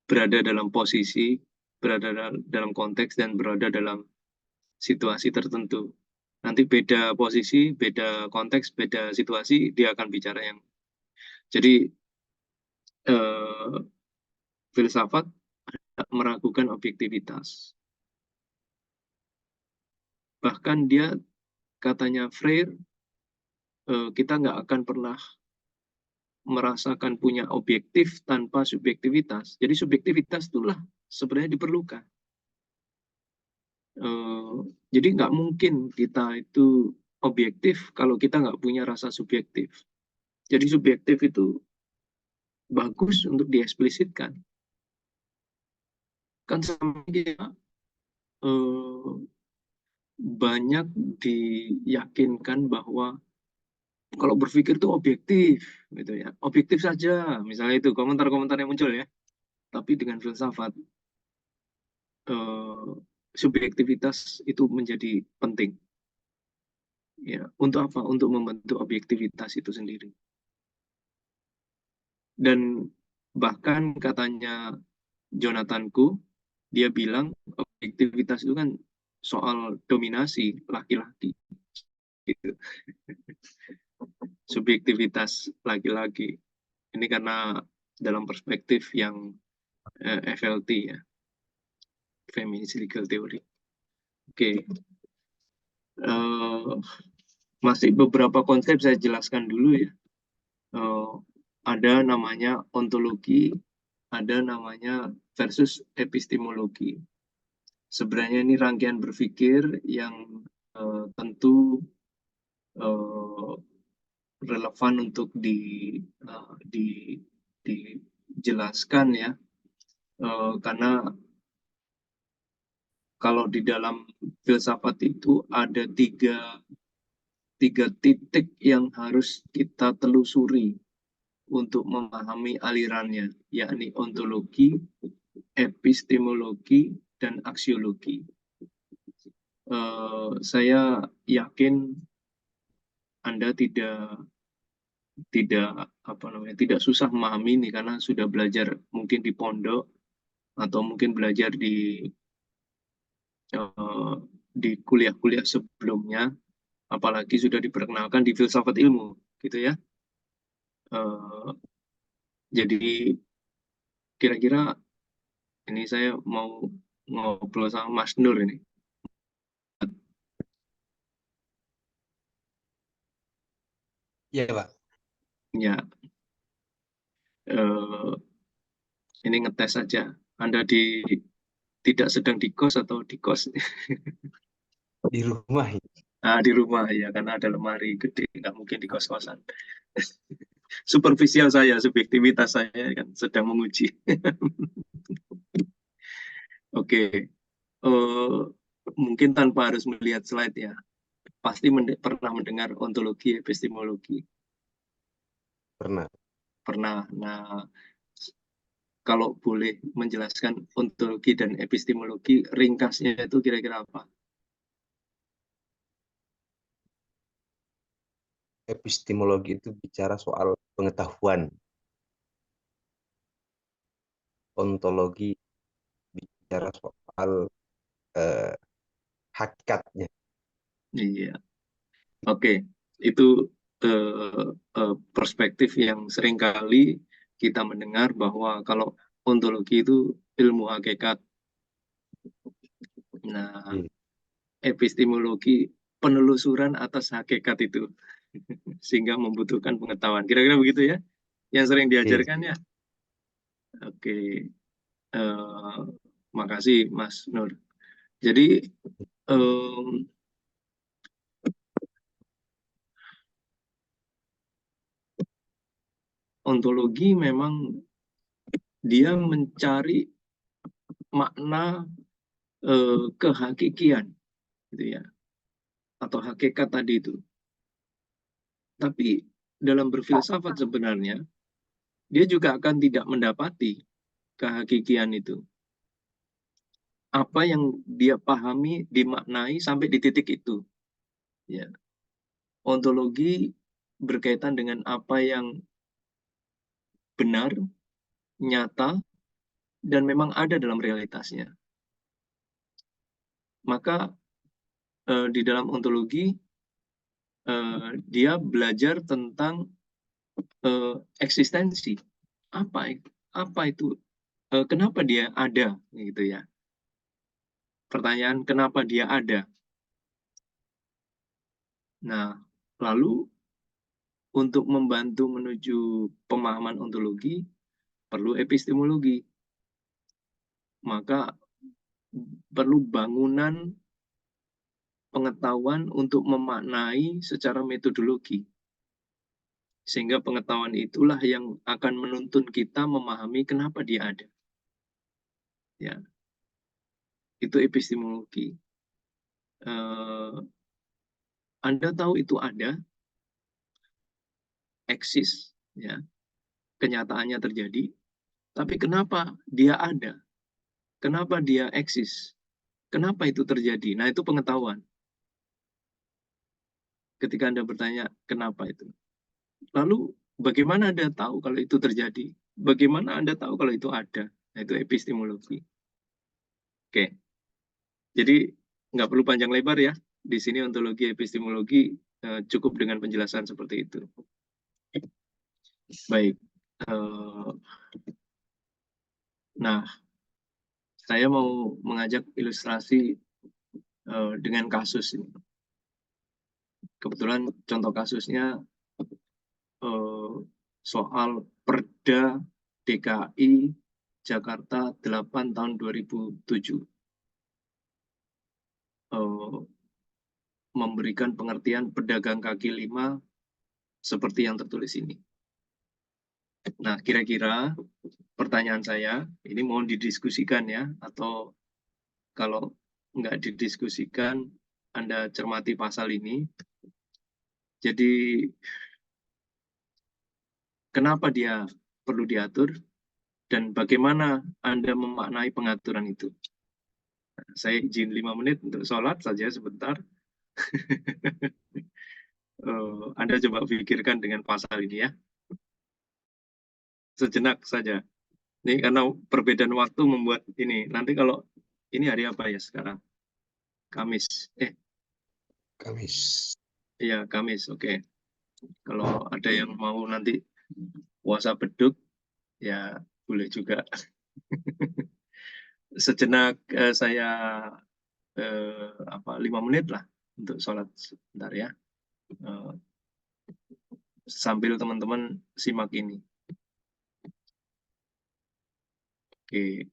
berada dalam posisi, berada dalam konteks dan berada dalam situasi tertentu. Nanti beda posisi, beda konteks, beda situasi, dia akan bicara yang. Jadi filsafat meragukan objektivitas. Bahkan dia, katanya Freire, kita nggak akan pernah merasakan punya objektif tanpa subjektivitas. Jadi subjektivitas itulah sebenarnya diperlukan. Jadi nggak mungkin kita itu objektif kalau kita nggak punya rasa subjektif. Jadi subjektif itu bagus untuk dieksplisitkan. Kan sama kita banyak diyakinkan bahwa kalau berpikir itu objektif, gitu ya, objektif saja, misalnya itu komentar-komentar yang muncul ya. Tapi dengan filsafat, subjektivitas itu menjadi penting. Ya, untuk apa? Untuk membentuk objektivitas itu sendiri. Dan bahkan katanya Jonathan Koo, dia bilang objektivitas itu kan soal dominasi laki-laki. Gitu. Subjektivitas laki-laki. Ini karena dalam perspektif yang FLT ya, Feminist Legal Theory. Oke. Masih beberapa konsep saya jelaskan dulu ya. Ada namanya ontologi, ada namanya versus epistemologi. Sebenarnya ini rangkaian berpikir yang tentu relevan untuk dijelaskan ya, karena kalau di dalam filsafat itu ada tiga titik yang harus kita telusuri untuk memahami alirannya, yakni ontologi, epistemologi, dan aksiologi. Saya yakin Anda tidak susah memahami ini karena sudah belajar mungkin di pondok atau mungkin belajar di kuliah-kuliah sebelumnya, apalagi sudah diperkenalkan di filsafat ilmu, gitu ya. Jadi kira-kira ini saya mau ngobrol sama Mas Nur ini. Iya, Pak. Ya, ini ngetes saja. Anda tidak sedang di kos atau di kos? Di rumah. Nah, di rumah ya, karena ada lemari gede, nggak mungkin di kos-kosan. Superficial saya, subjektivitas saya kan sedang menguji. Oke, mungkin tanpa harus melihat slide ya, pasti pernah mendengar ontologi epistemologi. Pernah. Pernah. Nah, kalau boleh menjelaskan ontologi dan epistemologi, ringkasnya itu kira-kira apa? Epistemologi itu bicara soal pengetahuan. Ontologi bicara soal hakikatnya. Iya. Oke, itu perspektif yang seringkali kita mendengar bahwa kalau ontologi itu ilmu hakikat. Nah, epistemologi penelusuran atas hakikat itu, sehingga membutuhkan pengetahuan. Kira-kira begitu ya, yang sering diajarkan ya. Oke, makasih Mas Nur. Jadi ontologi memang dia mencari makna kehakikian, gitu ya, atau hakikat tadi itu. Tapi dalam berfilsafat sebenarnya dia juga akan tidak mendapati kehakikian itu. Apa yang dia pahami, dimaknai sampai di titik itu. Ya. Ontologi berkaitan dengan apa yang benar, nyata, dan memang ada dalam realitasnya. Maka di dalam ontologi dia belajar tentang eksistensi. Apa itu? Kenapa dia ada, gitu ya? Pertanyaan kenapa dia ada. Nah, lalu untuk membantu menuju pemahaman ontologi perlu epistemologi. Maka perlu bangunan pengetahuan untuk memaknai secara metodologi. Sehingga pengetahuan itulah yang akan menuntun kita memahami kenapa dia ada. Ya. Itu epistemologi. Anda tahu itu ada, eksis, ya, kenyataannya terjadi, tapi kenapa dia ada? Kenapa dia eksis? Kenapa itu terjadi? Nah, itu pengetahuan. Ketika Anda bertanya, kenapa itu? Lalu, bagaimana Anda tahu kalau itu terjadi? Bagaimana Anda tahu kalau itu ada? Nah, itu epistemologi. Oke. Jadi, nggak perlu panjang lebar ya. Di sini ontologi epistemologi cukup dengan penjelasan seperti itu. Baik. Nah, saya mau mengajak ilustrasi dengan kasus ini. Kebetulan contoh kasusnya soal Perda DKI Jakarta 8 tahun 2007. Memberikan pengertian pedagang kaki lima seperti yang tertulis ini. Nah, kira-kira pertanyaan saya, ini mohon didiskusikan ya, atau kalau nggak didiskusikan, Anda cermati pasal ini. Jadi, kenapa dia perlu diatur, dan bagaimana Anda memaknai pengaturan itu? Saya izin 5 menit untuk sholat saja sebentar. Anda coba pikirkan dengan pasal ini ya. Sejenak saja. Ini karena perbedaan waktu membuat ini. Nanti kalau ini hari apa ya sekarang? Kamis. Kamis. Iya, Kamis. Oke. Kalau ada yang mau nanti puasa beduk, ya boleh juga. Sejenak saya 5 menit lah untuk sholat sebentar ya. Sambil teman-teman simak ini. Oke.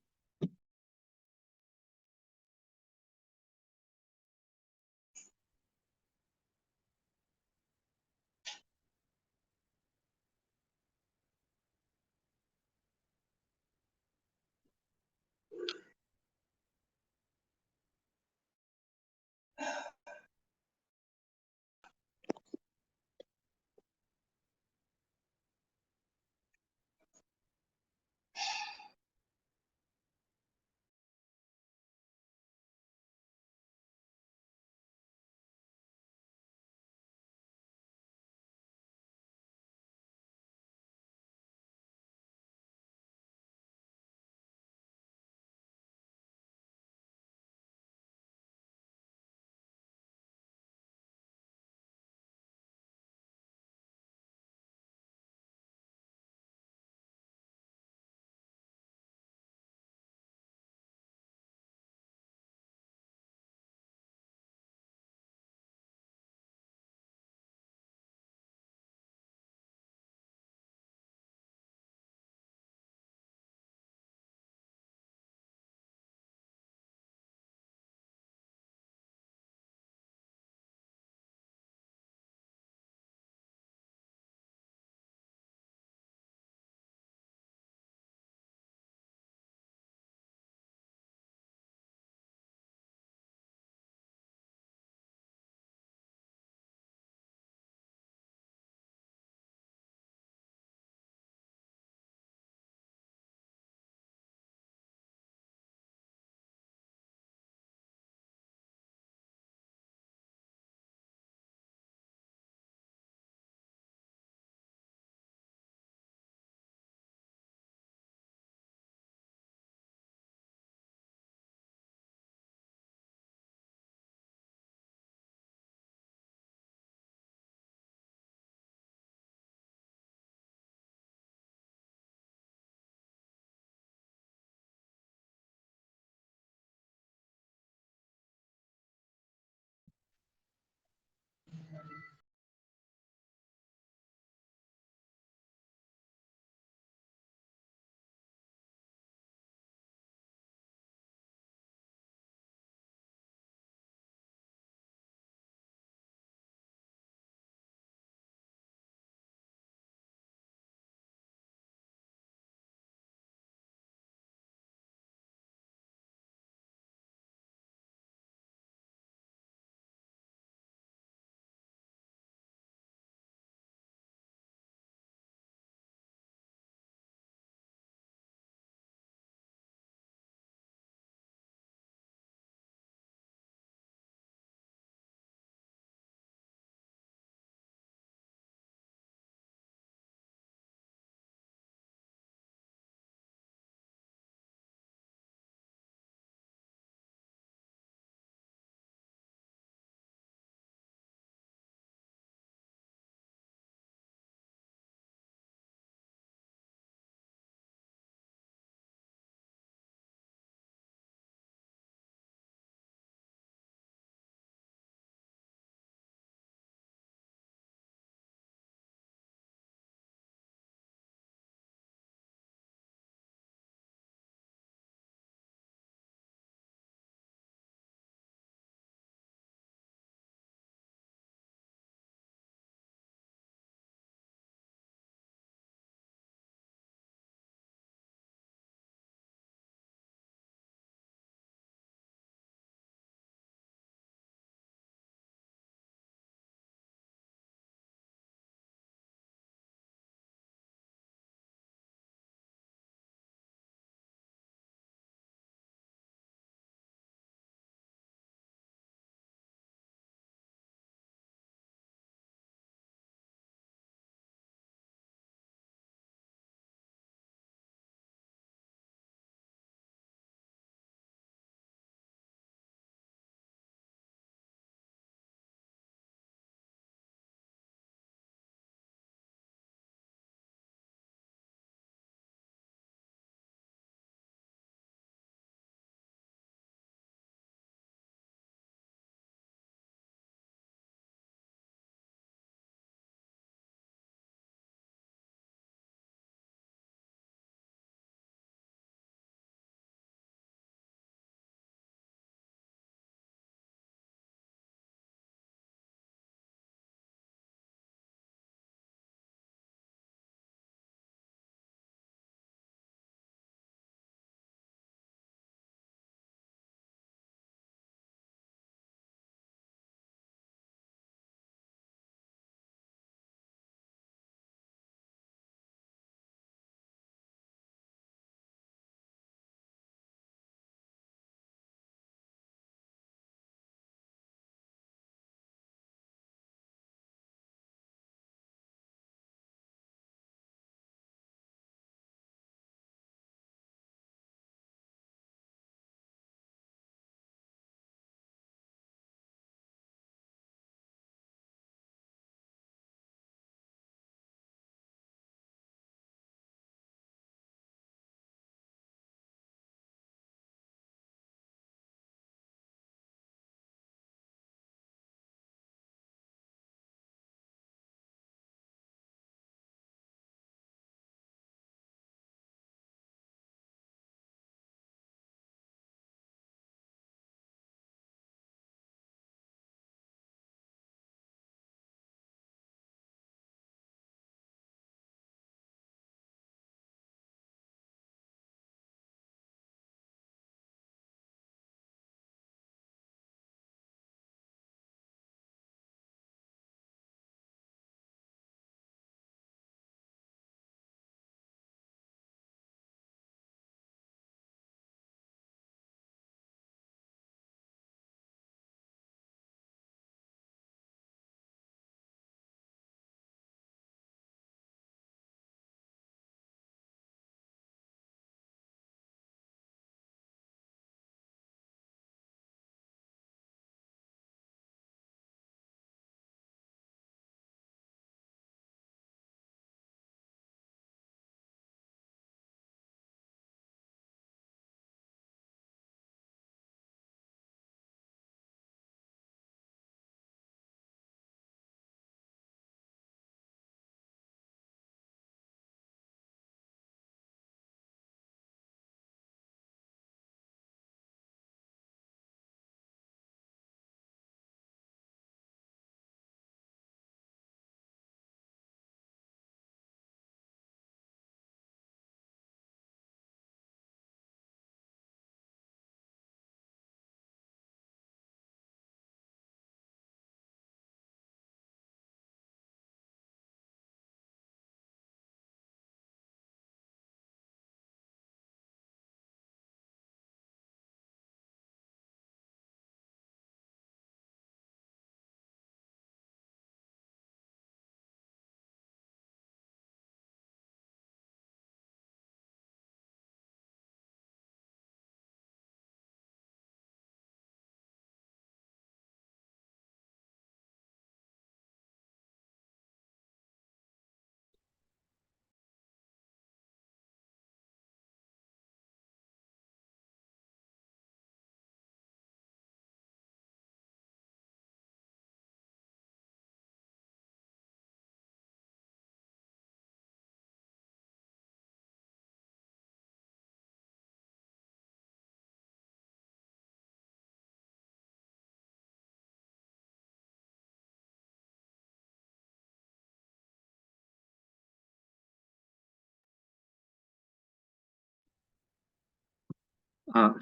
Ah,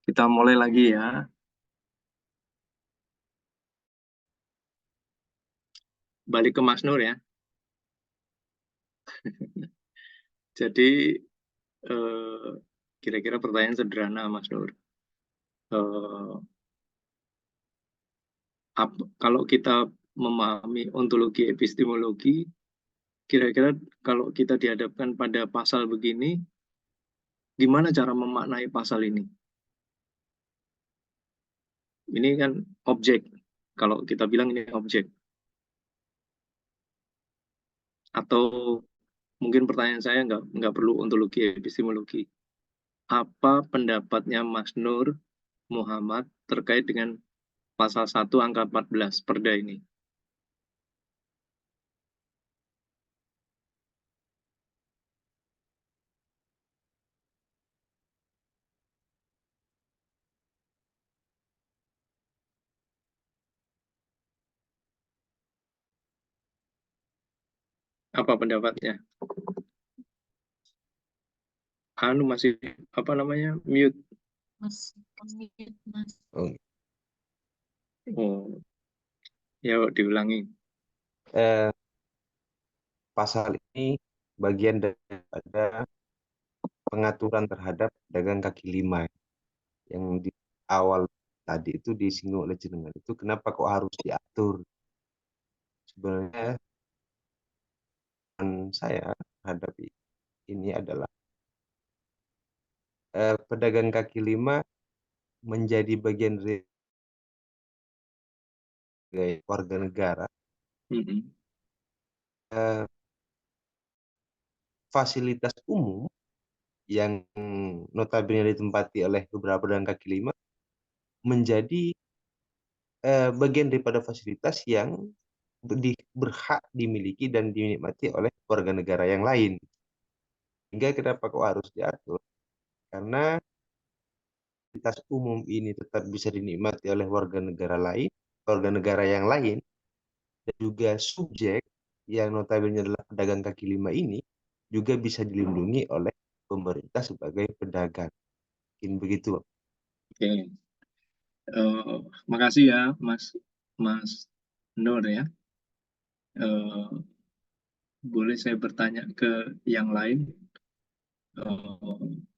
kita mulai lagi ya. Balik ke Mas Nur ya. Jadi eh, kira-kira pertanyaan sederhana Mas Nur. Eh, kalau kita memahami ontologi epistemologi, kira-kira kalau kita dihadapkan pada pasal begini, gimana cara memaknai pasal ini? Ini kan objek. Kalau kita bilang ini objek. Atau mungkin pertanyaan saya nggak perlu ontologi epistemologi. Apa pendapatnya Mas Nur Muhammad terkait dengan pasal 1 angka 14 Perda ini? Apa pendapatnya? Anu masih apa namanya? Mute. Mas, Mas. Oh, Oh, ya diulangi. eh, pasal ini bagian daripada pengaturan terhadap pedagang kaki lima yang di awal tadi itu disinggung oleh jenengan itu kenapa kok harus diatur? Sebenarnya saya terhadap ini adalah pedagang kaki lima menjadi bagian dari warga negara. Mm-mm. Eh, fasilitas umum yang notabene ditempati oleh beberapa pedagang kaki lima menjadi bagian daripada fasilitas yang berhak dimiliki dan dinikmati oleh warga negara yang lain. Hingga kenapa kok harus diatur? Karena fasilitas umum ini tetap bisa dinikmati oleh warga negara yang lain, dan juga subjek yang notabene adalah pedagang kaki lima ini juga bisa dilindungi oleh pemerintah sebagai pedagang. Mungkin begitu. Oke. Makasih ya Mas Nur ya. Eh, boleh saya bertanya ke yang lain?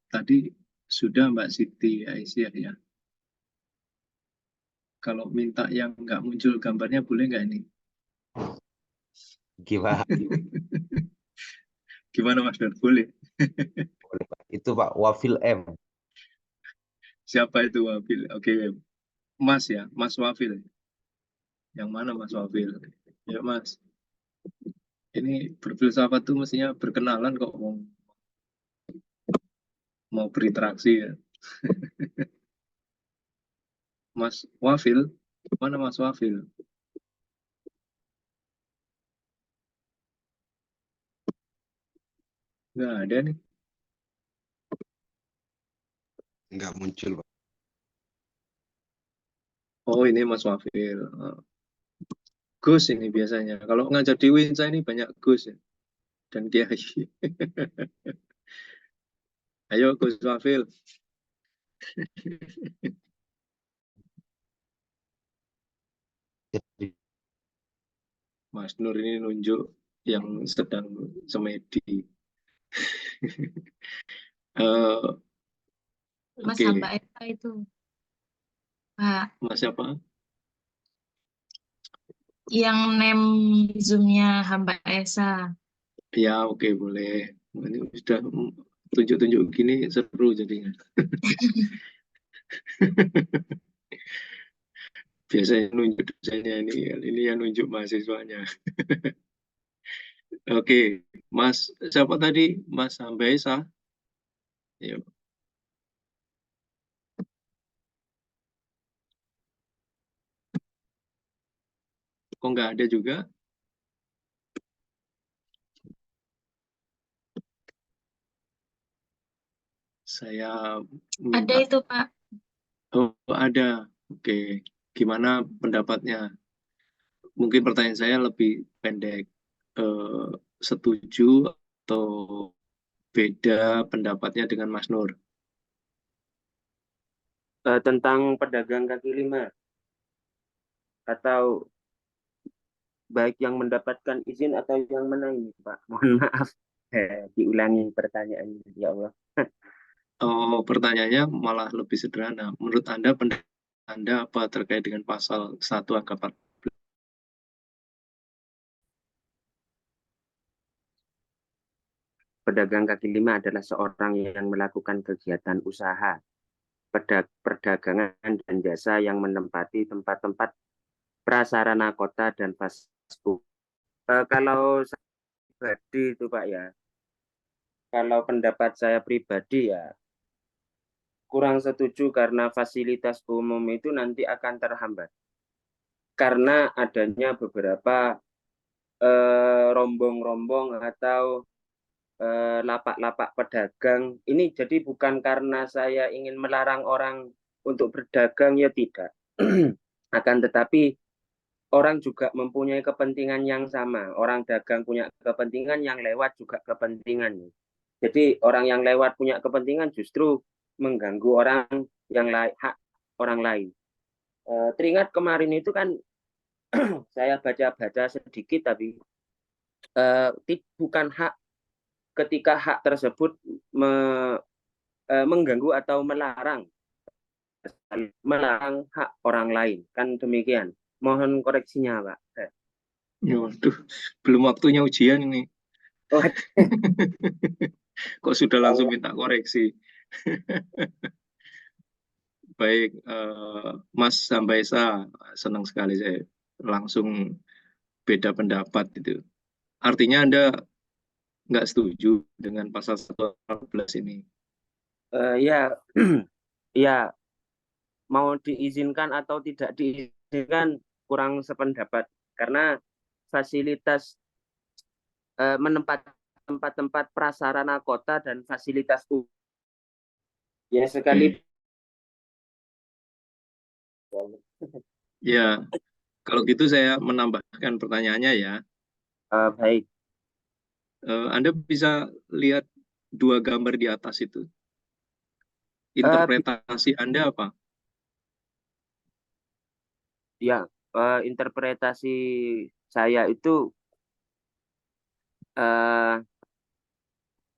Tadi sudah Mbak Siti Aisyah ya. Kalau minta yang nggak muncul gambarnya boleh nggak ini? Gimana? Gimana Mas Nur? Boleh. Itu Pak Wafil M. Siapa itu Wafil? Oke, Mas ya, Mas Wafil. Yang mana Mas Wafil? Ya Mas, ini berfilsafat tuh mestinya berkenalan kok mau berinteraksi ya. Mas Wafil, mana Mas Wafil? Nggak ada nih. Nggak muncul Pak. Oh ini Mas Wafil. Gus ini biasanya. Kalau ngajar di Winsa ini banyak Gus ya. Dan Kiai. Ayo Gus Wafil. Jadi Mas Nur ini nunjuk yang sedang semedi. Mas Oke, Hamba Esa itu, Pak, Mas siapa? yang name Zoom-nya Hamba Esa. Ya, oke boleh. Ini sudah tunjuk-tunjuk gini seru jadinya. Biasanya nunjuk dosennya ini yang nunjuk mahasiswanya. Oke, Mas siapa tadi? Mas Hambaisa. Ya, kok nggak ada juga? Saya Ada minta. itu, Pak. Oh, ada. Oke, gimana pendapatnya? Mungkin pertanyaan saya lebih pendek. Eh, setuju atau beda pendapatnya dengan Mas Nur? tentang pedagang kaki lima atau baik yang mendapatkan izin atau yang mana ini, Pak? Mohon maaf, diulangi pertanyaannya, ya Allah. Oh, pertanyaannya malah lebih sederhana. Menurut Anda, pendapat Anda apa terkait dengan pasal 1 angka 4? Pedagang kaki lima adalah seorang yang melakukan kegiatan usaha, perdagangan dan jasa yang menempati tempat-tempat prasarana kota dan fasilitas. Kalau saya pribadi itu Pak ya, kalau pendapat saya pribadi ya kurang setuju karena fasilitas umum itu nanti akan terhambat karena adanya beberapa rombong-rombong atau lapak-lapak pedagang. Ini jadi bukan karena saya ingin melarang orang untuk berdagang, ya tidak. Akan tetapi orang juga mempunyai kepentingan yang sama. Orang dagang punya kepentingan, yang lewat juga kepentingan. Jadi orang yang lewat punya kepentingan justru mengganggu orang yang lain, hak orang lain. Teringat kemarin itu kan saya baca-baca sedikit, tapi bukan hak ketika hak tersebut mengganggu atau melarang hak orang lain, kan demikian. Mohon koreksinya, Pak. Waduh, belum waktunya ujian ini. Oh, Kok sudah langsung minta koreksi? Baik, Mas Sambaesa, senang sekali saya langsung beda pendapat itu. Artinya Anda nggak setuju dengan pasal 114 ini? ya, ya, mau diizinkan atau tidak diizinkan kurang sependapat karena fasilitas menempati tempat-tempat prasarana kota dan fasilitas umum. Ya sekali. Ya, kalau gitu saya menambahkan pertanyaannya ya. Baik. Anda bisa lihat dua gambar di atas itu. Interpretasi Anda apa? Ya, interpretasi saya itu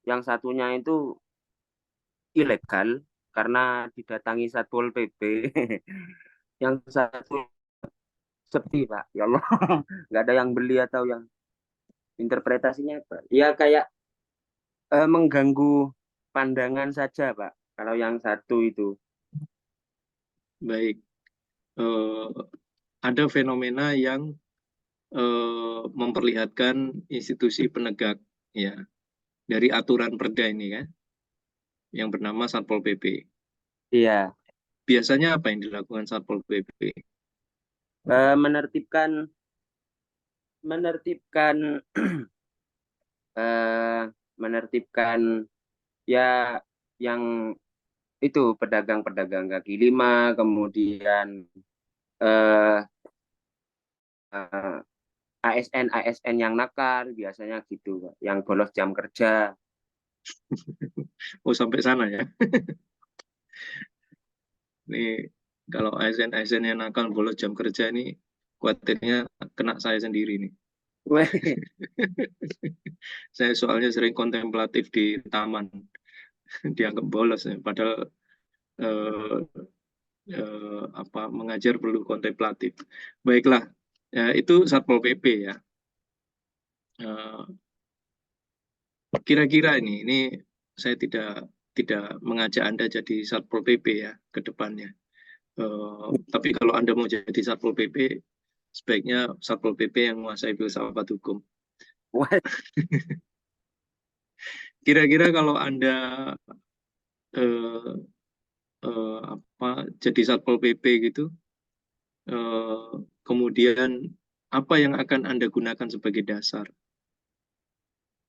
yang satunya itu ilegal karena didatangi Satpol PP. Yang satu sepi, Pak. Ya Allah, nggak ada yang beli atau yang interpretasinya apa? Ya kayak mengganggu pandangan saja, Pak. Kalau yang satu itu. Baik. Ada fenomena yang memperlihatkan institusi penegak ya dari aturan perda ini kan, yang bernama Satpol PP. Iya. Biasanya apa yang dilakukan Satpol PP? Menertibkan menertibkan ya yang itu pedagang-pedagang kaki lima, kemudian ASN yang nakal biasanya gitu, Pak. Yang bolos jam kerja. Oh, sampai sana ya. Ini kalau ASN yang nakal bolos jam kerja ini khawatirnya kena saya sendiri nih. Saya soalnya sering kontemplatif di taman, dianggap bolos ya. Padahal mengajar perlu kontemplatif. Baiklah, ya, itu Satpol PP ya. Kira-kira ini saya tidak mengajak Anda jadi Satpol PP ya ke depannya. Tapi kalau Anda mau jadi Satpol PP, sebaiknya Satpol PP yang menguasai filsafat hukum. Kira-kira kalau Anda jadi Satpol PP gitu, kemudian apa yang akan Anda gunakan sebagai dasar?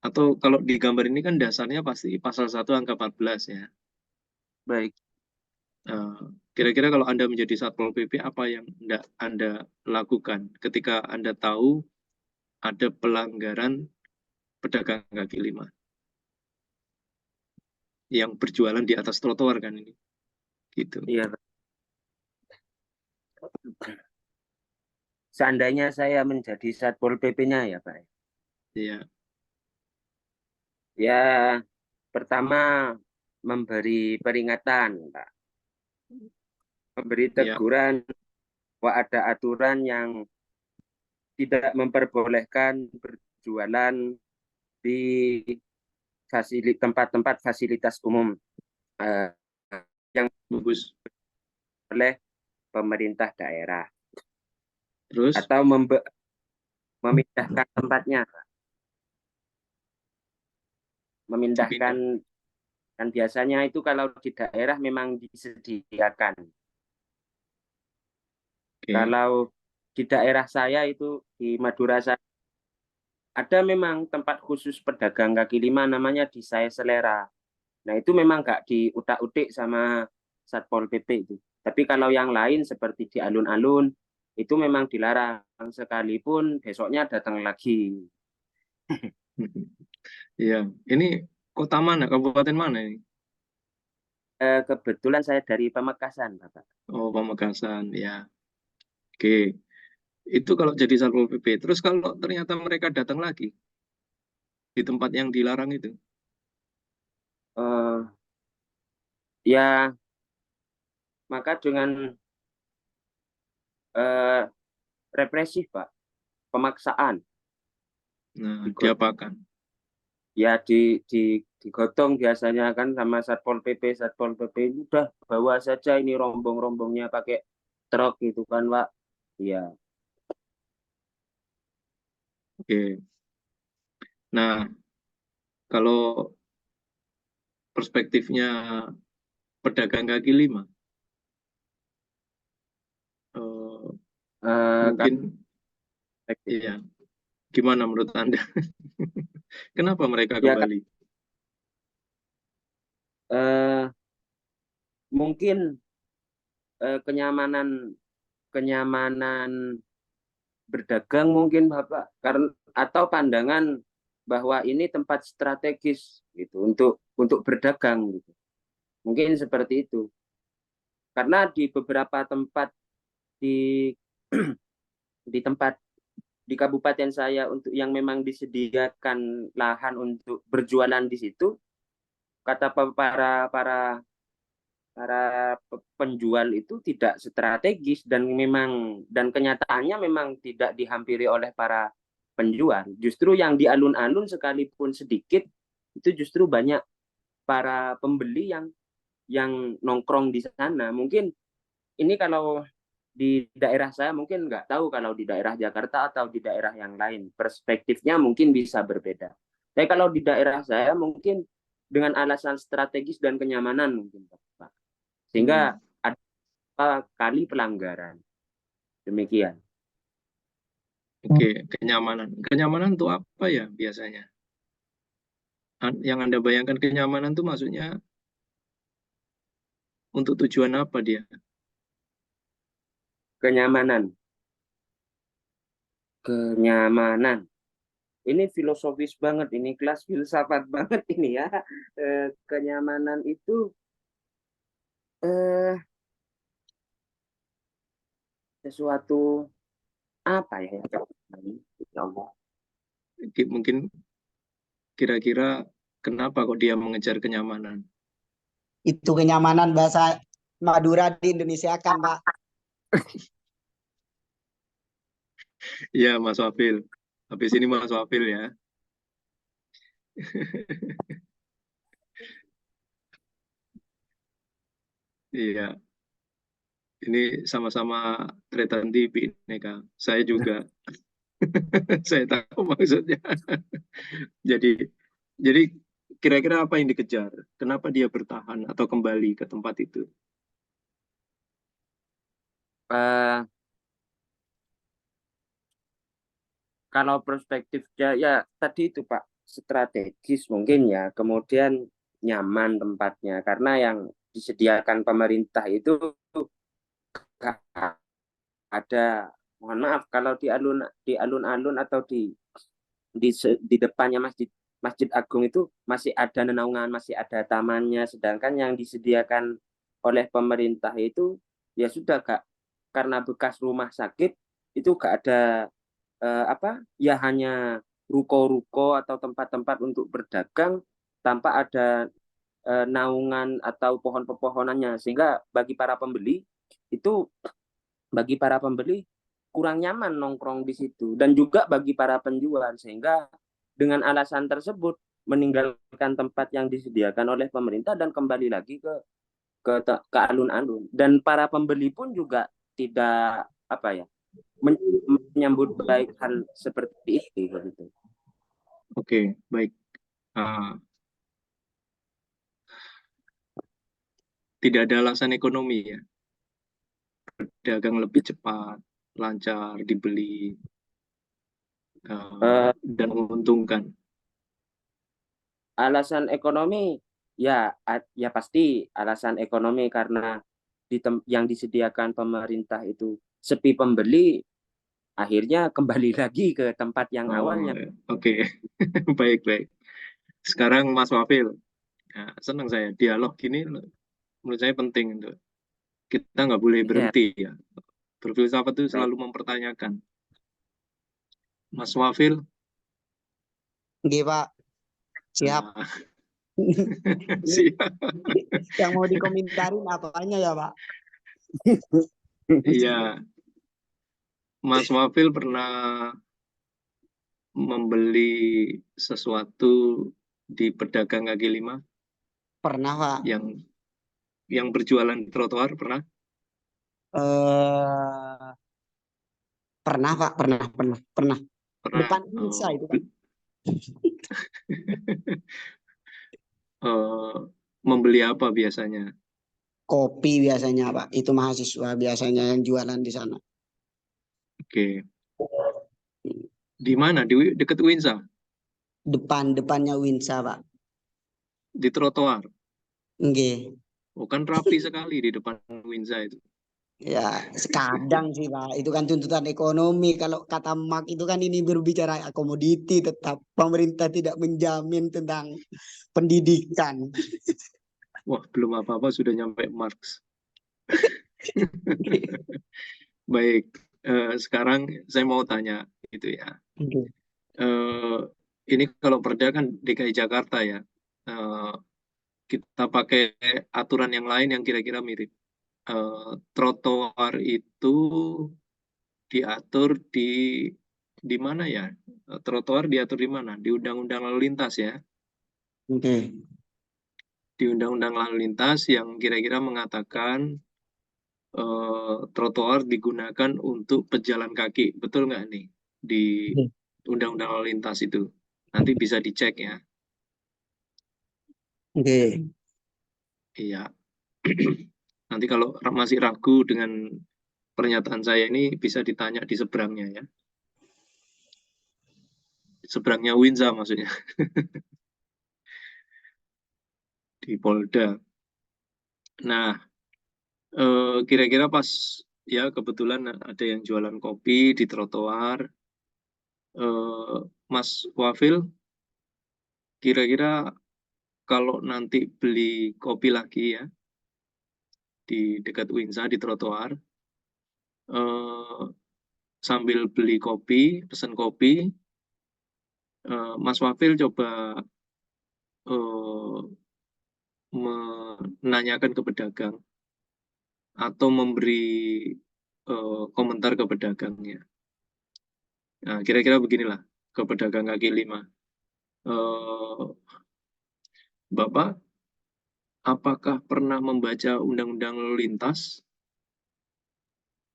Atau kalau di gambar ini kan dasarnya pasti pasal 1 angka 14 ya. Baik. Kira-kira kalau Anda menjadi Satpol PP, apa yang Anda lakukan ketika Anda tahu ada pelanggaran pedagang kaki lima yang berjualan di atas trotoar kan ini? Gitu. Iya. seandainya saya menjadi Satpol PP-nya ya Pak. Iya. Ya, pertama memberi peringatan Pak. Memberi Iya. teguran bahwa ada aturan yang tidak memperbolehkan berjualan di tempat-tempat fasilitas umum yang Bagus. oleh pemerintah daerah Terus? atau memindahkan tempatnya, memindahkan, dan biasanya itu kalau di daerah memang disediakan. Oke. Kalau di daerah saya itu di Madura saya ada memang tempat khusus pedagang kaki lima namanya di Saya Selera. Nah itu memang nggak diutak-utik sama Satpol PP itu. Tapi kalau yang lain seperti di alun-alun itu memang dilarang, sekalipun besoknya datang lagi. Iya. Ini kota mana? Kabupaten mana ini? Kebetulan saya dari Pamekasan, Bapak. Oh, Pamekasan. Ya. Oke. Itu kalau jadi Satpol PP. Terus kalau ternyata mereka datang lagi di tempat yang dilarang itu? Ya, maka dengan represif, Pak, pemaksaan. Nah, diapakan? Ya digotong biasanya kan sama Satpol PP ini udah bawa saja ini rombong-rombongnya pakai truk gitu kan Pak. Iya. Oke. Nah, kalau perspektifnya pedagang kaki lima, mungkin iya. Gimana menurut Anda? Kenapa mereka ya, kembali? Mungkin kenyamanan berdagang mungkin Bapak, karena atau pandangan bahwa ini tempat strategis gitu untuk berdagang gitu. Mungkin seperti itu. Karena di beberapa tempat di di kabupaten saya untuk yang memang disediakan lahan untuk berjualan di situ, kata para penjual itu tidak strategis dan kenyataannya memang tidak dihampiri oleh para penjual. Justru yang di alun-alun sekalipun sedikit itu justru banyak para pembeli yang nongkrong di sana. Mungkin ini kalau di daerah saya mungkin nggak tahu kalau di daerah Jakarta atau di daerah yang lain. Perspektifnya mungkin bisa berbeda. Tapi kalau di daerah saya mungkin dengan alasan strategis dan kenyamanan mungkin Pak. Sehingga ada kali pelanggaran. Demikian. Oke, kenyamanan. Kenyamanan itu apa ya biasanya? Yang Anda bayangkan kenyamanan itu maksudnya untuk tujuan apa dia? Kenyamanan. Ini filosofis banget, ini kelas filsafat banget ini ya. Kenyamanan itu sesuatu apa ya? Ya Allah. Mungkin kira-kira kenapa kok dia mengejar kenyamanan? Itu kenyamanan bahasa Madura di Indonesia kan, Pak? Iya, Mas Wafil. Habis ini Mas Wafil ya. Iya. Ini sama-sama Tretan TV, Neka. Saya juga. Saya tahu maksudnya. Jadi kira-kira apa yang dikejar? Kenapa dia bertahan atau kembali ke tempat itu? Kalau perspektifnya ya tadi itu Pak, strategis mungkin ya, kemudian nyaman tempatnya karena yang disediakan pemerintah itu ada, mohon maaf kalau di alun-alun atau di depannya Masjid Agung itu masih ada nenaungan, masih ada tamannya, sedangkan yang disediakan oleh pemerintah itu ya sudah Kak, karena bekas rumah sakit itu gak ada ya hanya ruko-ruko atau tempat-tempat untuk berdagang tanpa ada naungan atau pohon pepohonannya, sehingga bagi para pembeli kurang nyaman nongkrong di situ, dan juga bagi para penjual, sehingga dengan alasan tersebut meninggalkan tempat yang disediakan oleh pemerintah dan kembali lagi ke alun-alun. Dan para pembeli pun juga tidak menyambut baik hal seperti itu begitu. Oke, baik. Tidak ada alasan ekonomi ya. Dagang lebih cepat, lancar, dibeli, dan menguntungkan. Alasan ekonomi ya pasti alasan ekonomi, karena yang disediakan pemerintah itu sepi pembeli, akhirnya kembali lagi ke tempat yang awalnya. Oke. Baik. Sekarang Mas Wafil, senang saya dialog gini, menurut saya penting untuk kita nggak boleh berhenti ya. Berfilsafat itu selalu mempertanyakan. Mas Wafil. Oke, Pak. Siap. Siap. Yang mau dikomentarin apanya ya, Pak? Iya. Mas Wafil pernah membeli sesuatu di pedagang kaki lima? Pernah, Pak. Yang berjualan di trotoar pernah? Pernah, Pak. Pernah. Depan Insa itu, Pak. Membeli apa biasanya? Kopi biasanya, Pak. Itu mahasiswa biasanya yang jualan di sana. Oke. Di mana? Di dekat Winsa? Depannya Winsa, Pak. Di trotoar? Nggih. Oh, kan rapi sekali di depan Winsa itu. Ya, sekadang sih, Pak. Itu kan tuntutan ekonomi. Kalau kata Mark itu kan ini berbicara komoditi, tetap pemerintah tidak menjamin tentang pendidikan. Wah, belum apa-apa sudah nyampe Marx. Baik, sekarang saya mau tanya gitu ya. Ini kalau perda kan DKI Jakarta ya. Kita pakai aturan yang lain yang kira-kira mirip. Trotoar itu diatur di mana ya? Trotoar diatur di mana? Di Undang-Undang Lalu Lintas ya. Oke. Di Undang-Undang Lalu Lintas yang kira-kira mengatakan trotoar digunakan untuk pejalan kaki, betul nggak nih di Undang-Undang Lalu Lintas itu? Nanti bisa dicek ya. Oke. Iya. Nanti kalau masih ragu dengan pernyataan saya ini bisa ditanya di seberangnya ya. Seberangnya Winsa maksudnya. Di Polda. Nah, kira-kira pas ya kebetulan ada yang jualan kopi di trotoar. Mas Wafil, kira-kira kalau nanti beli kopi lagi ya di dekat Winsa di trotoar, sambil beli kopi, pesan kopi, Mas Wafil coba menanyakan ke pedagang atau memberi komentar ke pedagangnya. Nah, kira-kira beginilah ke pedagang kaki lima. Bapak, apakah pernah membaca Undang-Undang Lalu Lintas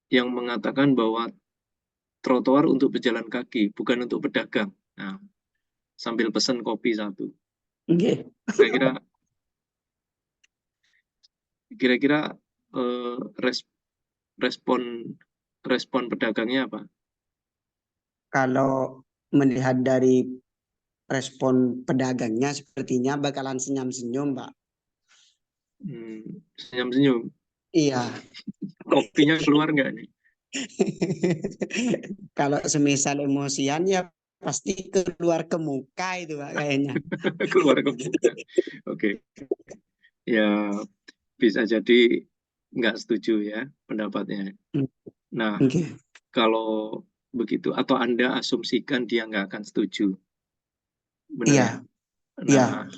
yang mengatakan bahwa trotoar untuk pejalan kaki, bukan untuk pedagang? Nah, sambil pesan kopi satu. Okay. Kira-kira respon pedagangnya apa? Kalau melihat dari respon pedagangnya sepertinya bakalan senyum-senyum, Pak. Senyum-senyum? Iya. Kopinya keluar nggak nih? Kalau semisal emosian ya pasti keluar ke muka itu, Pak, kayaknya. Keluar ke muka. Oke. Ya, bisa jadi nggak setuju ya pendapatnya. Nah, kalau begitu, atau Anda asumsikan dia nggak akan setuju. Benar Iya, ya? iya. Nah,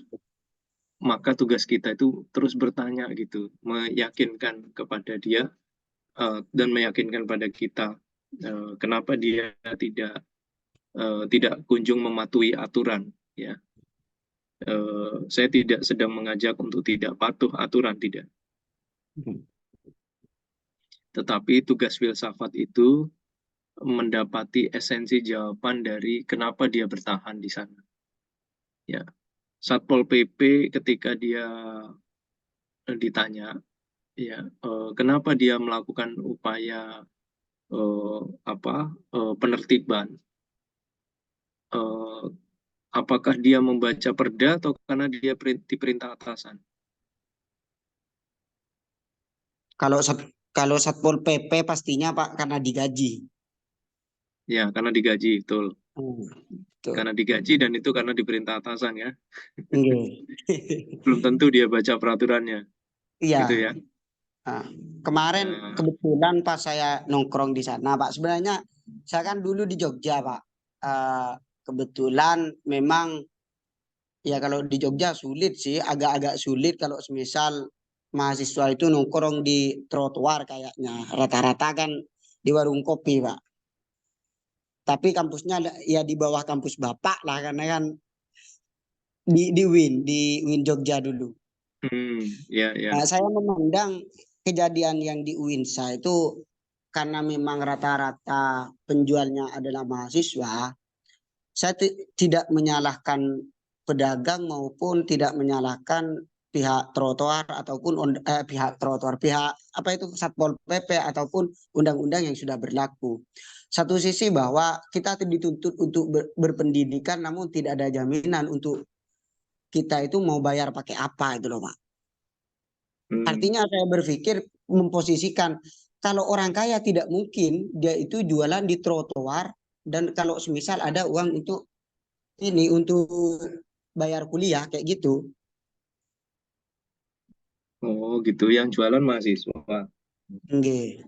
maka tugas kita itu terus bertanya gitu, meyakinkan kepada dia dan meyakinkan pada kita kenapa dia tidak kunjung mematuhi aturan, ya. Saya tidak sedang mengajak untuk tidak patuh aturan, tidak. Tetapi tugas filsafat itu mendapati esensi jawaban dari kenapa dia bertahan di sana. Ya, Satpol PP ketika dia ditanya, ya, kenapa dia melakukan upaya penertiban? Apakah dia membaca perda atau karena dia diperintah atasan? Kalau Satpol PP pastinya Pak karena digaji. Ya, karena digaji, betul. Betul. Karena digaji dan itu karena diperintah atasan, ya. Nggih. Belum tentu dia baca peraturannya. Iya. Gitu ya. Nah, kemarin Nah, kebetulan pas saya nongkrong di sana Pak, sebenarnya saya kan dulu di Jogja Pak. Kebetulan memang ya kalau di Jogja sulit sih, agak-agak sulit kalau semisal mahasiswa itu nongkrong di trotoar kayaknya. Rata-rata kan di warung kopi Pak. Tapi kampusnya ya di bawah kampus Bapak lah karena kan di Win Jogja dulu. ya. Nah, saya memandang kejadian yang di UINSA itu karena memang rata-rata penjualnya adalah mahasiswa, saya tidak menyalahkan pedagang maupun tidak menyalahkan pihak trotoar ataupun pihak apa itu Satpol PP ataupun undang-undang yang sudah berlaku. Satu sisi bahwa kita dituntut untuk berpendidikan namun tidak ada jaminan untuk kita itu mau bayar pakai apa itu loh Pak. Artinya saya berpikir memposisikan kalau orang kaya tidak mungkin dia itu jualan di trotoar dan kalau semisal ada uang untuk ini untuk bayar kuliah kayak gitu. Oh, gitu. Yang jualan mahasiswa. Nggih.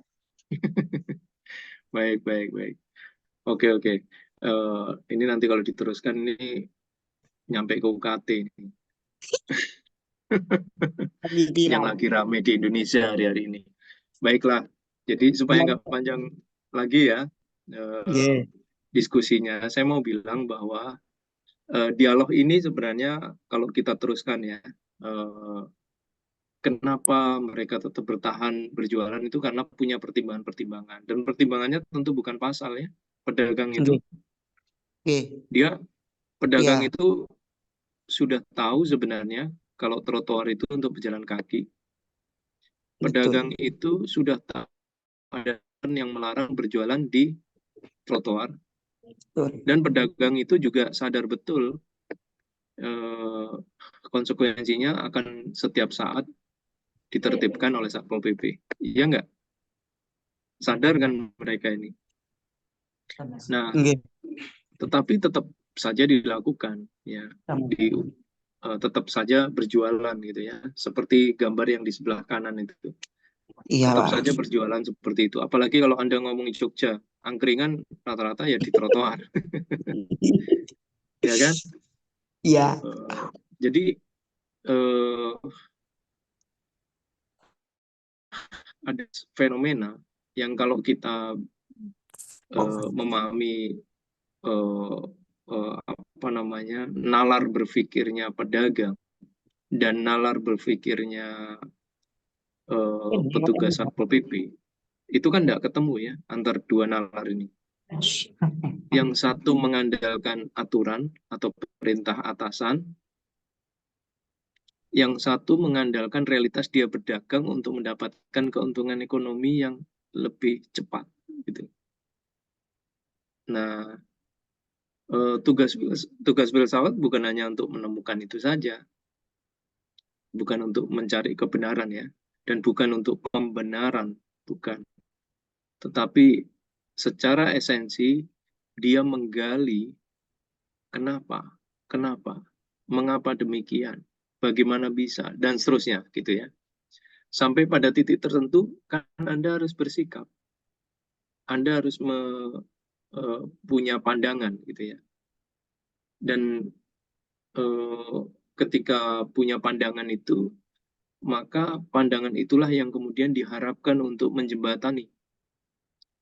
Baik. Oke. Ini nanti kalau diteruskan ini nyampe ke UKT. Yang lagi rame di Indonesia hari-hari ini. Baiklah. Jadi supaya nggak panjang lagi ya diskusinya, saya mau bilang bahwa dialog ini sebenarnya kalau kita teruskan ya, kenapa mereka tetap bertahan berjualan itu karena punya pertimbangan-pertimbangan, dan pertimbangannya tentu bukan pasal ya. Pedagang itu pedagang itu sudah tahu sebenarnya kalau trotoar itu untuk pejalan kaki. Pedagang itu sudah tahu ada yang melarang berjualan di trotoar. Dan pedagang itu juga sadar betul konsekuensinya akan setiap saat ditertibkan oleh Satpol PP. Iya nggak? Sadar kan mereka ini? Nah, tetapi tetap saja dilakukan, ya. Tetap saja berjualan gitu ya. Seperti gambar yang di sebelah kanan itu. Tetap saja berjualan seperti itu. Apalagi kalau Anda ngomong Jogja, angkringan rata-rata ya di trotoar. Ya kan? Iya. Jadi ada fenomena yang kalau kita memahami nalar berpikirnya pedagang dan nalar berpikirnya petugas Satpol PP, itu kan tidak ketemu ya antar dua nalar ini. Yang satu mengandalkan aturan atau perintah atasan, yang satu mengandalkan realitas dia berdagang untuk mendapatkan keuntungan ekonomi yang lebih cepat gitu. Nah, tugas filsafat bukan hanya untuk menemukan itu saja, bukan untuk mencari kebenaran ya, dan bukan untuk pembenaran, bukan. Tetapi secara esensi dia menggali kenapa, mengapa demikian, bagaimana bisa, dan seterusnya gitu ya. Sampai pada titik tertentu kan Anda harus bersikap. Anda harus punya pandangan gitu ya. Dan ketika punya pandangan itu, maka pandangan itulah yang kemudian diharapkan untuk menjembatani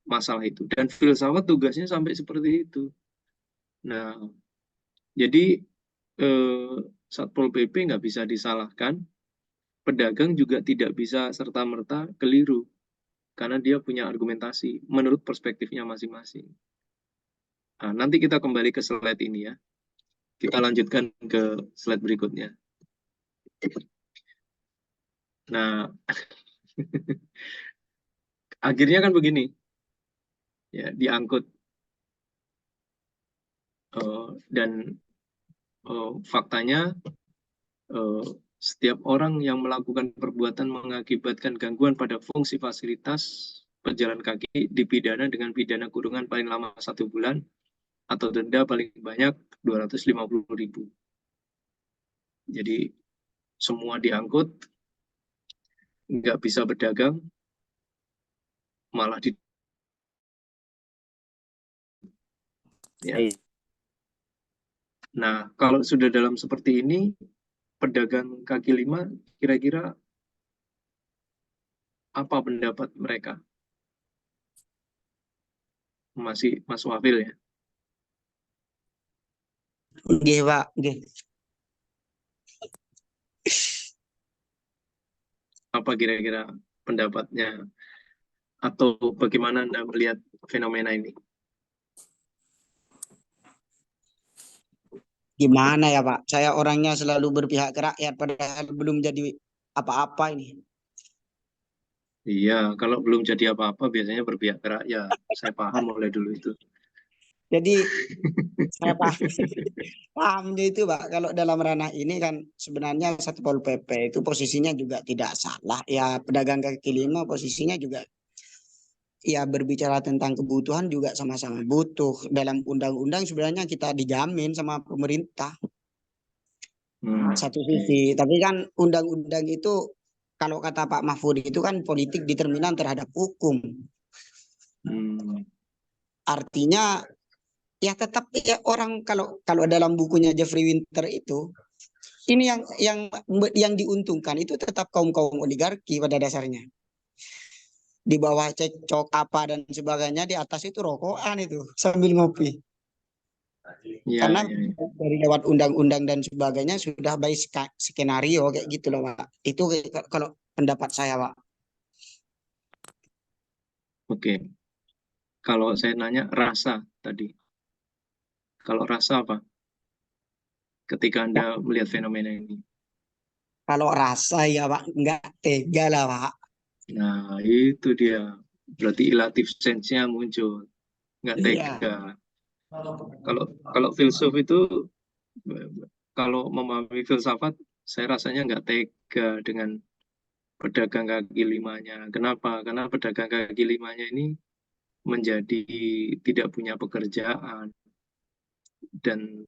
masalah itu. Dan filsafat tugasnya sampai seperti itu. Nah, jadi Satpol PP nggak bisa disalahkan, pedagang juga tidak bisa serta-merta keliru, karena dia punya argumentasi menurut perspektifnya masing-masing. Nah, nanti kita kembali ke slide ini ya. Kita lanjutkan ke slide berikutnya. Nah, akhirnya kan begini, ya diangkut dan faktanya setiap orang yang melakukan perbuatan mengakibatkan gangguan pada fungsi fasilitas pejalan kaki dipidana dengan pidana kurungan paling lama 1 bulan atau denda paling banyak 250.000. Jadi semua diangkut, nggak bisa berdagang, malah di ya. Nah, kalau sudah dalam seperti ini, pedagang kaki lima kira-kira apa pendapat mereka? Masih Mas Wafil ya? Nggih, Pak, nggih. Apa kira-kira pendapatnya? Atau bagaimana Anda melihat fenomena ini? Gimana ya, Pak? Saya orangnya selalu berpihak ke rakyat padahal belum jadi apa-apa ini. Iya, kalau belum jadi apa-apa biasanya berpihak ke rakyat. Saya paham mulai dulu itu. Jadi saya pahamnya itu, Pak, kalau dalam ranah ini kan sebenarnya Satpol PP itu posisinya juga tidak salah. Ya, pedagang kaki lima posisinya juga ya berbicara tentang kebutuhan juga sama-sama butuh. Dalam undang-undang sebenarnya kita dijamin sama pemerintah. Satu sisi, tapi kan undang-undang itu kalau kata Pak Mahfud itu kan politik determinan terhadap hukum. Artinya ya tetap ya orang kalau dalam bukunya Jeffrey Winter itu ini yang diuntungkan itu tetap kaum oligarki pada dasarnya. Di bawah cekcok apa dan sebagainya, di atas itu rokokan itu sambil ngopi. Ya, karena dari lewat undang-undang dan sebagainya sudah by skenario kayak gitu loh, Pak. Itu kalau pendapat saya, Pak. Oke. Kalau saya nanya rasa tadi. Kalau rasa apa? Ketika Anda melihat fenomena ini. Kalau rasa ya, Pak, nggak tega lah, Pak. Nah, itu dia. Berarti ilatif sense-nya muncul. Nggak tega. Iya. Kalau filsuf itu, kalau memahami filsafat, saya rasanya nggak tega dengan pedagang kaki limanya. Kenapa? Karena pedagang kaki limanya ini menjadi tidak punya pekerjaan dan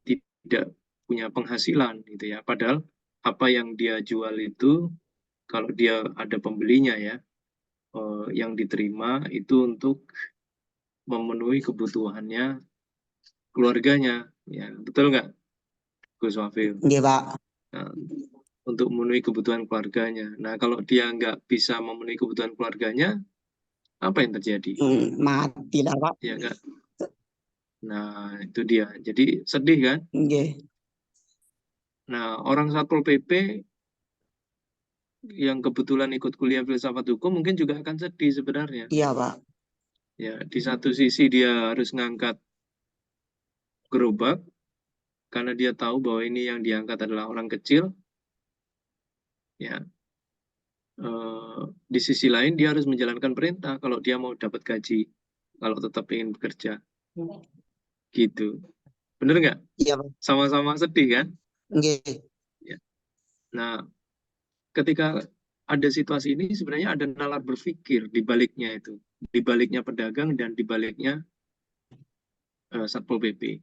tidak punya penghasilan gitu ya. Padahal apa yang dia jual itu kalau dia ada pembelinya ya, yang diterima itu untuk memenuhi kebutuhannya keluarganya, ya betul nggak, Gus Wafil? Iya, Pak. Nah, untuk memenuhi kebutuhan keluarganya. Nah, kalau dia nggak bisa memenuhi kebutuhan keluarganya, apa yang terjadi? Mati lah, Pak. Ya nggak? Nah, itu dia. Jadi sedih kan? Iya. Nah, orang Satpol PP yang kebetulan ikut kuliah filsafat hukum mungkin juga akan sedih sebenarnya. Iya, Pak. Ya, di satu sisi dia harus ngangkat gerobak karena dia tahu bahwa ini yang diangkat adalah orang kecil. Ya, di sisi lain dia harus menjalankan perintah kalau dia mau dapat gaji, kalau tetap ingin bekerja. Gitu. Bener nggak? Iya, Pak. Sama-sama sedih kan? Iya. Ya. Nah, ketika ada situasi ini sebenarnya ada nalar berpikir di baliknya itu, di baliknya pedagang dan di baliknya Satpol PP.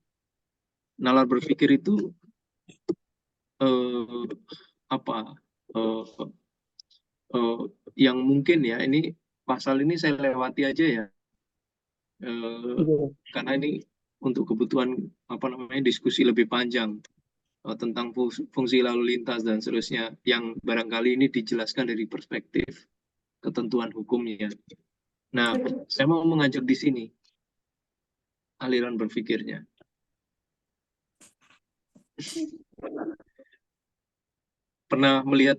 Nalar berpikir itu yang mungkin ya, ini pasal ini saya lewati aja ya, karena ini untuk kebutuhan diskusi lebih panjang tentang fungsi lalu lintas dan seterusnya yang barangkali ini dijelaskan dari perspektif ketentuan hukumnya. Nah, saya mau mengajak di sini aliran berpikirnya. Pernah melihat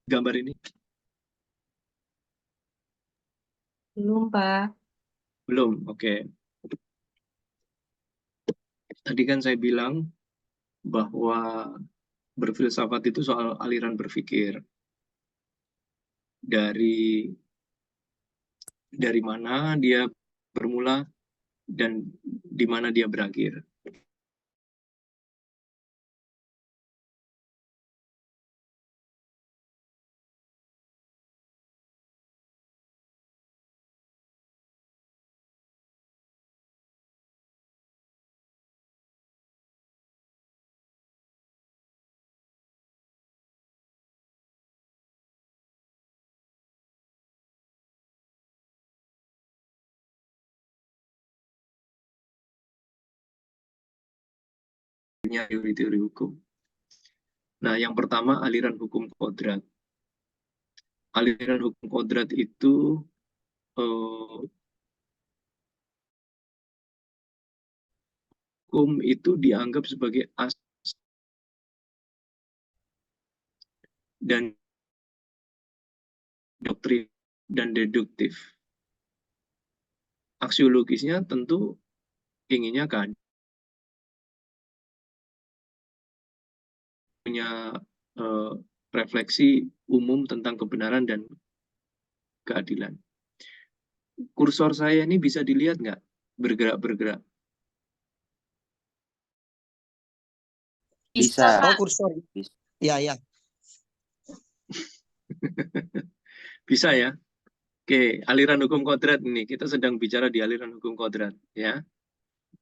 gambar ini? Belum, Pak. Belum, oke. Tadi kan saya bilang bahwa berfilsafat itu soal aliran berpikir. Dari mana dia bermula dan di mana dia berakhir. Teori-teori hukum. Nah, yang pertama aliran hukum kodrat. Aliran hukum kodrat itu hukum itu dianggap sebagai asas dan doktrin dan deduktif. Aksiologisnya tentu inginnya kan punya refleksi umum tentang kebenaran dan keadilan. Kursor saya ini bisa dilihat nggak? Bergerak-bergerak. Bisa. Oh, kursor. Ya, ya. Bisa ya? Oke, aliran hukum kodrat ini. Kita sedang bicara di aliran hukum kodrat. Ya.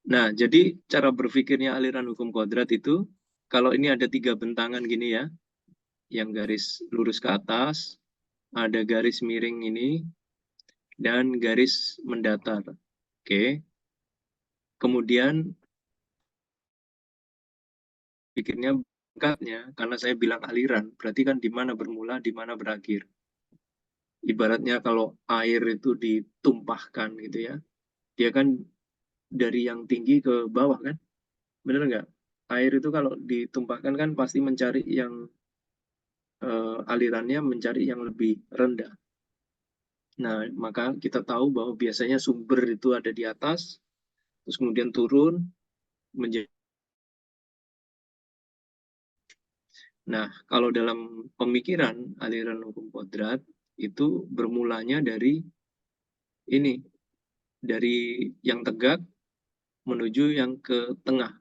Nah, jadi cara berpikirnya aliran hukum kodrat itu, kalau ini ada 3 bentangan gini ya, yang garis lurus ke atas, ada garis miring ini, dan garis mendatar. Oke. Kemudian pikirnya berangkatnya, karena saya bilang aliran, berarti kan di mana bermula, di mana berakhir. Ibaratnya kalau air itu ditumpahkan gitu ya, dia kan dari yang tinggi ke bawah kan, bener nggak? Air itu kalau ditumpahkan kan pasti mencari yang alirannya mencari yang lebih rendah. Nah, maka kita tahu bahwa biasanya sumber itu ada di atas, terus kemudian turun menjadi. Nah, kalau dalam pemikiran aliran hukum kodrat itu bermulanya dari ini, dari yang tegak menuju yang ke tengah.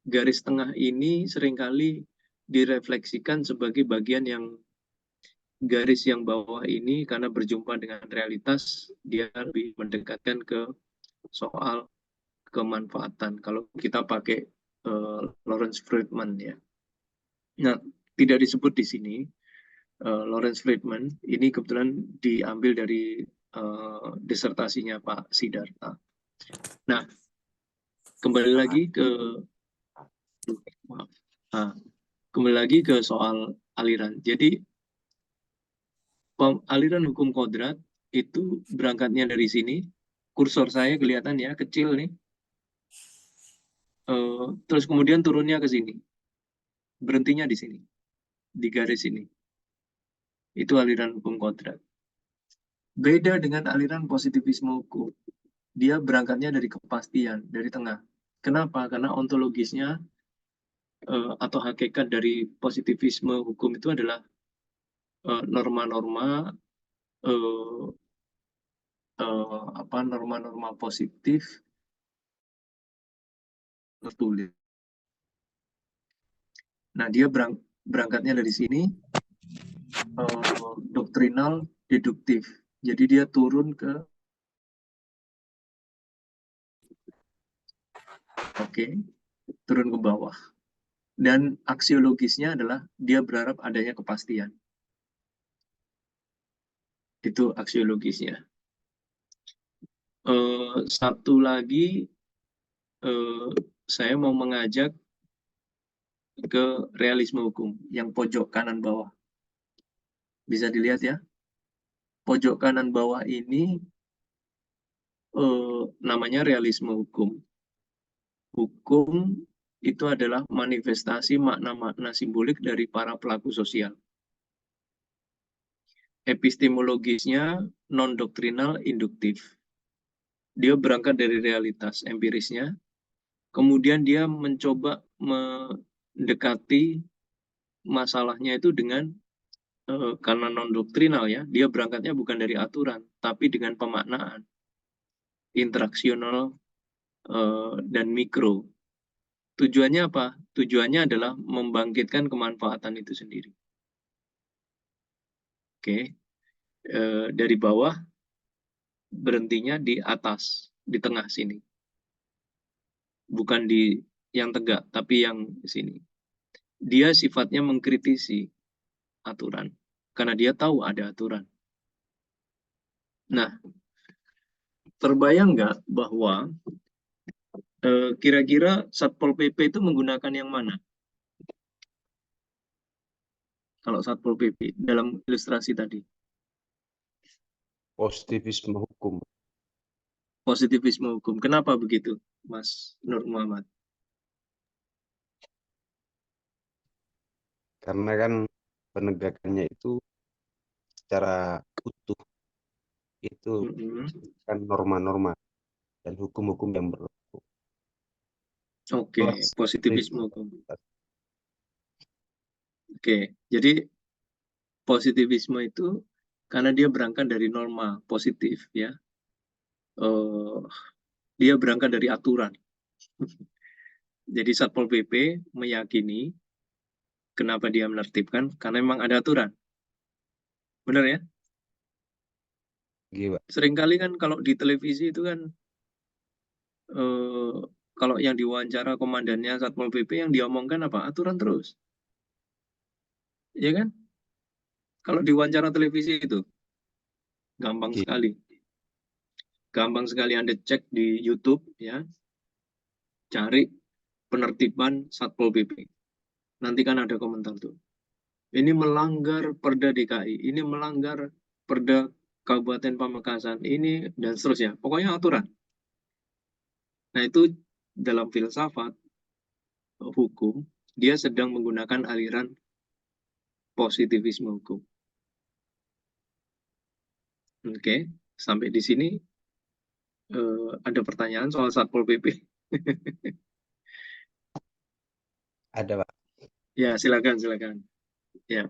Garis tengah ini seringkali direfleksikan sebagai bagian yang garis yang bawah ini karena berjumpa dengan realitas, dia lebih mendekatkan ke soal kemanfaatan. Kalau kita pakai Lawrence Friedman ya. Nah, tidak disebut di sini. Lawrence Friedman ini kebetulan diambil dari disertasinya Pak Siddhartha. Nah, kembali lagi ke soal aliran. Jadi aliran hukum kodrat itu berangkatnya dari sini. Kursor saya kelihatan ya, kecil nih. Terus kemudian turunnya ke sini. Berhentinya di sini. Di garis ini. Itu aliran hukum kodrat. Beda dengan aliran positivisme hukum. Dia berangkatnya dari kepastian, dari tengah. Kenapa? Karena ontologisnya atau hakikat dari positivisme hukum itu adalah norma-norma norma-norma positif tertulis. Nah, dia berangkatnya dari sini doktrinal deduktif. Jadi dia turun ke turun ke bawah. Dan aksiologisnya adalah dia berharap adanya kepastian. Itu aksiologisnya. Satu lagi, saya mau mengajak ke realisme hukum yang pojok kanan bawah. Bisa dilihat ya. Pojok kanan bawah ini namanya realisme hukum. Hukum itu adalah manifestasi makna-makna simbolik dari para pelaku sosial. Epistemologisnya non-doktrinal induktif. Dia berangkat dari realitas empirisnya, kemudian dia mencoba mendekati masalahnya itu dengan, karena non-doktrinal ya, dia berangkatnya bukan dari aturan, tapi dengan pemaknaan, interaksional dan mikro. Tujuannya apa? Tujuannya adalah membangkitkan kemanfaatan itu sendiri. Oke, dari bawah berhentinya di atas, di tengah sini. Bukan di yang tegak, tapi yang sini. Dia sifatnya mengkritisi aturan, karena dia tahu ada aturan. Nah, terbayang nggak bahwa kira-kira Satpol PP itu menggunakan yang mana? Kalau Satpol PP dalam ilustrasi tadi. Positivisme hukum. Positivisme hukum. Kenapa begitu, Mas Nur Muhammad? Karena kan penegakannya itu secara utuh itu kan norma-norma dan hukum-hukum yang berlaku. Oke, Plus positivisme hukum. Oke, jadi positivisme itu karena dia berangkat dari norma positif ya. Dia berangkat dari aturan. Jadi Satpol PP meyakini kenapa dia menertibkan karena memang ada aturan. Benar ya? Gila. Seringkali kan kalau di televisi itu kan kalau yang diwawancara komandannya Satpol PP yang diomongkan apa? Aturan terus. Ya kan? Kalau diwawancara televisi itu gampang sekali. Gampang sekali Anda cek di YouTube ya. Cari penertiban Satpol PP. Nanti kan ada komentar tuh. Ini melanggar Perda DKI, ini melanggar Perda Kabupaten Pamekasan, ini dan seterusnya. Pokoknya aturan. Nah, itu dalam filsafat hukum, dia sedang menggunakan aliran positivisme hukum. Oke, sampai di sini ada pertanyaan soal Satpol PP? Ada, Pak. Ya, silakan, silakan. Ya,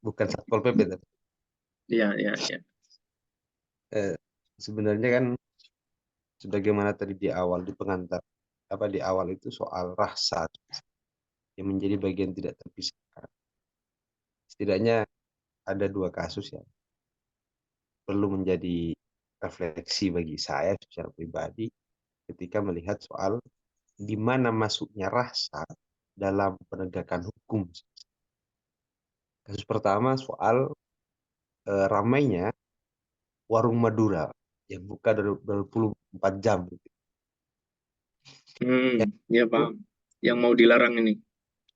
Bukan Satpol PP tapi ya. sebenarnya kan sebagaimana tadi di awal di pengantar di awal itu soal rasa yang menjadi bagian tidak terpisahkan. Setidaknya ada dua kasus yang perlu menjadi refleksi bagi saya secara pribadi ketika melihat soal di mana masuknya rasa dalam penegakan hukum. Kasus pertama soal ramainya warung Madura yang buka 24 jam. Ya paham. Yang mau dilarang ini.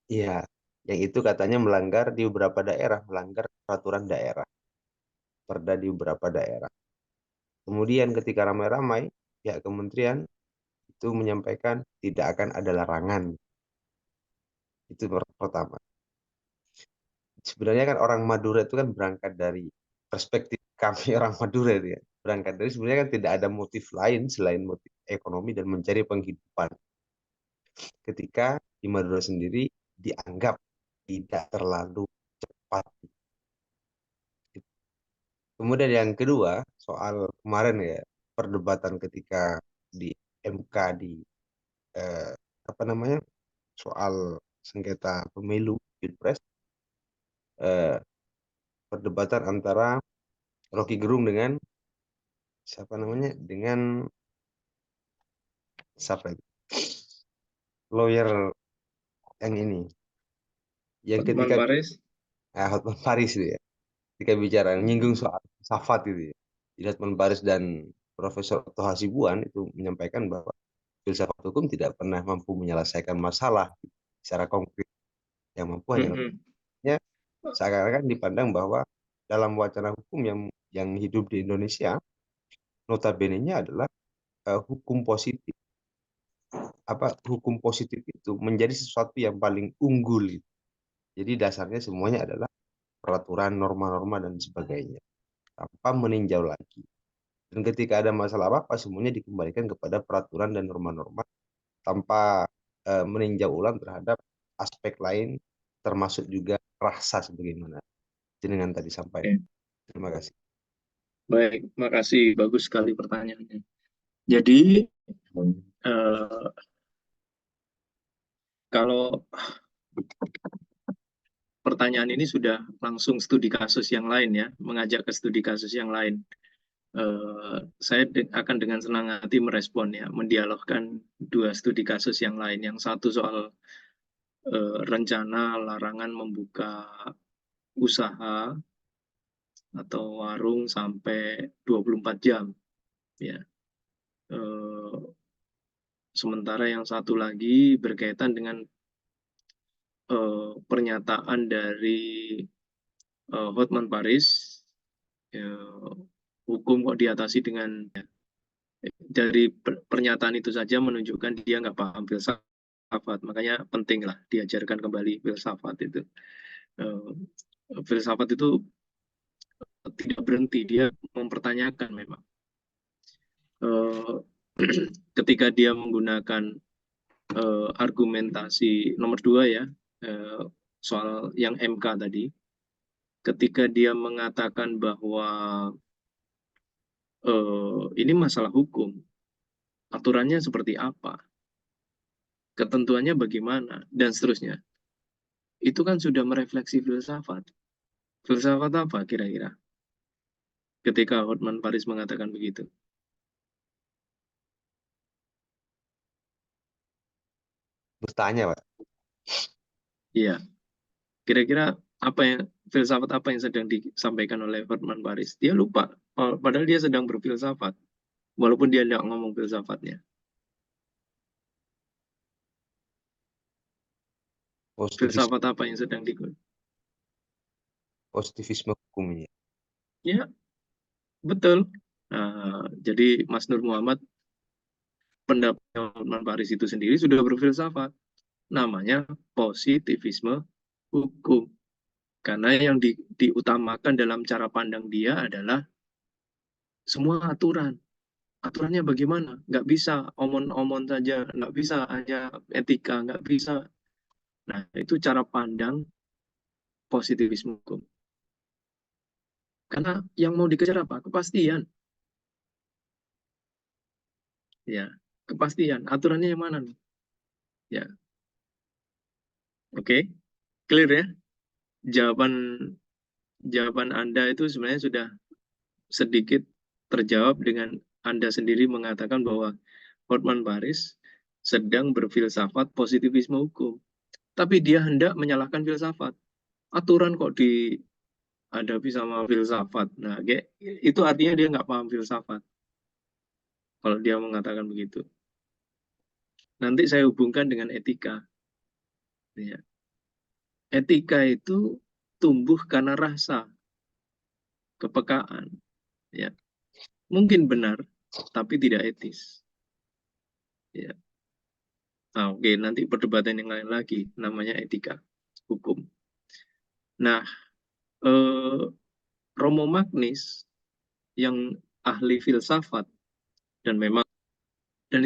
Iya, yang itu katanya melanggar di beberapa daerah, melanggar peraturan daerah, perda di beberapa daerah. Kemudian ketika ramai-ramai, pihak kementerian itu menyampaikan tidak akan ada larangan. Itu pertama. Sebenarnya kan orang Madura itu kan berangkat dari perspektif kami orang Madura itu ya. Berangkat dari sebenarnya kan tidak ada motif lain selain motif ekonomi dan mencari penghidupan. Ketika di Madura sendiri dianggap tidak terlalu cepat. Kemudian yang kedua soal kemarin ya perdebatan ketika di MK di soal sengketa pemilu pilpres, perdebatan antara Rocky Gerung dengan lawyer yang ini yang Hotman ketika Paris. Hotman Paris itu ya ketika bicara nyinggung soal Safat itu ya Hotman Paris dan Profesor Otto Hasibuan itu menyampaikan bahwa filsafat hukum tidak pernah mampu menyelesaikan masalah secara konkret. Yang mampu hanya seakan-akan dipandang bahwa dalam wacana hukum yang hidup di Indonesia, notabene-nya adalah hukum positif. Hukum positif itu menjadi sesuatu yang paling unggul. Jadi dasarnya semuanya adalah peraturan, norma-norma, dan sebagainya, tanpa meninjau lagi. Dan ketika ada masalah apa-apa, semuanya dikembalikan kepada peraturan dan norma-norma, tanpa meninjau ulang terhadap aspek lain, termasuk juga rasa sebagaimana jenengan tadi sampaikan. Terima kasih. Baik, makasih. Bagus sekali pertanyaannya. Jadi, kalau pertanyaan ini sudah langsung studi kasus yang lain ya, mengajak ke studi kasus yang lain, saya akan dengan senang hati merespon ya, mendialogkan dua studi kasus yang lain. Yang satu soal rencana larangan membuka usaha atau warung sampai 24 jam ya. Sementara yang satu lagi berkaitan dengan pernyataan dari Hotman Paris, hukum kok diatasi dengan, dari pernyataan itu saja menunjukkan dia nggak paham filsafat, makanya penting lah diajarkan kembali filsafat itu. Filsafat itu tidak berhenti, dia mempertanyakan memang. Ketika dia menggunakan argumentasi nomor 2 ya, soal yang MK tadi, ketika dia mengatakan bahwa ini masalah hukum, aturannya seperti apa, ketentuannya bagaimana, dan seterusnya, itu kan sudah merefleksi filsafat. Filsafat apa kira-kira ketika Hotman Paris mengatakan begitu? Bertanya, Pak. Iya, kira-kira filsafat apa yang sedang disampaikan oleh Hotman Paris? Dia lupa, padahal dia sedang berfilsafat, walaupun dia tidak ngomong filsafatnya. Filsafat apa yang sedang digunakan? Positivisme hukumnya. Ya, betul. Jadi Mas Nur Muhammad, pendapat Hotman Paris itu sendiri sudah berfilsafat. Namanya positivisme hukum. Karena yang diutamakan dalam cara pandang dia adalah semua aturan. Aturannya bagaimana? Nggak bisa omon-omon saja, nggak bisa hanya etika, nggak bisa. Nah, itu cara pandang positivisme hukum. Karena yang mau dikejar apa? Kepastian. Ya, kepastian. Aturannya yang mana nih? Ya. Oke. Clear ya? Jawaban Anda itu sebenarnya sudah sedikit terjawab dengan Anda sendiri mengatakan bahwa Hotman Paris sedang berfilsafat positivisme hukum. Tapi dia hendak menyalahkan filsafat. Aturan kok dihadapi sama filsafat. Nah, itu artinya dia nggak paham filsafat. Kalau dia mengatakan begitu. Nanti saya hubungkan dengan etika. Ya. Etika itu tumbuh karena rasa, kepekaan. Ya. Mungkin benar, tapi tidak etis. Ya. Nah, oke, nanti perdebatan yang lain lagi, namanya etika hukum. Nah, Romo Magnis yang ahli filsafat dan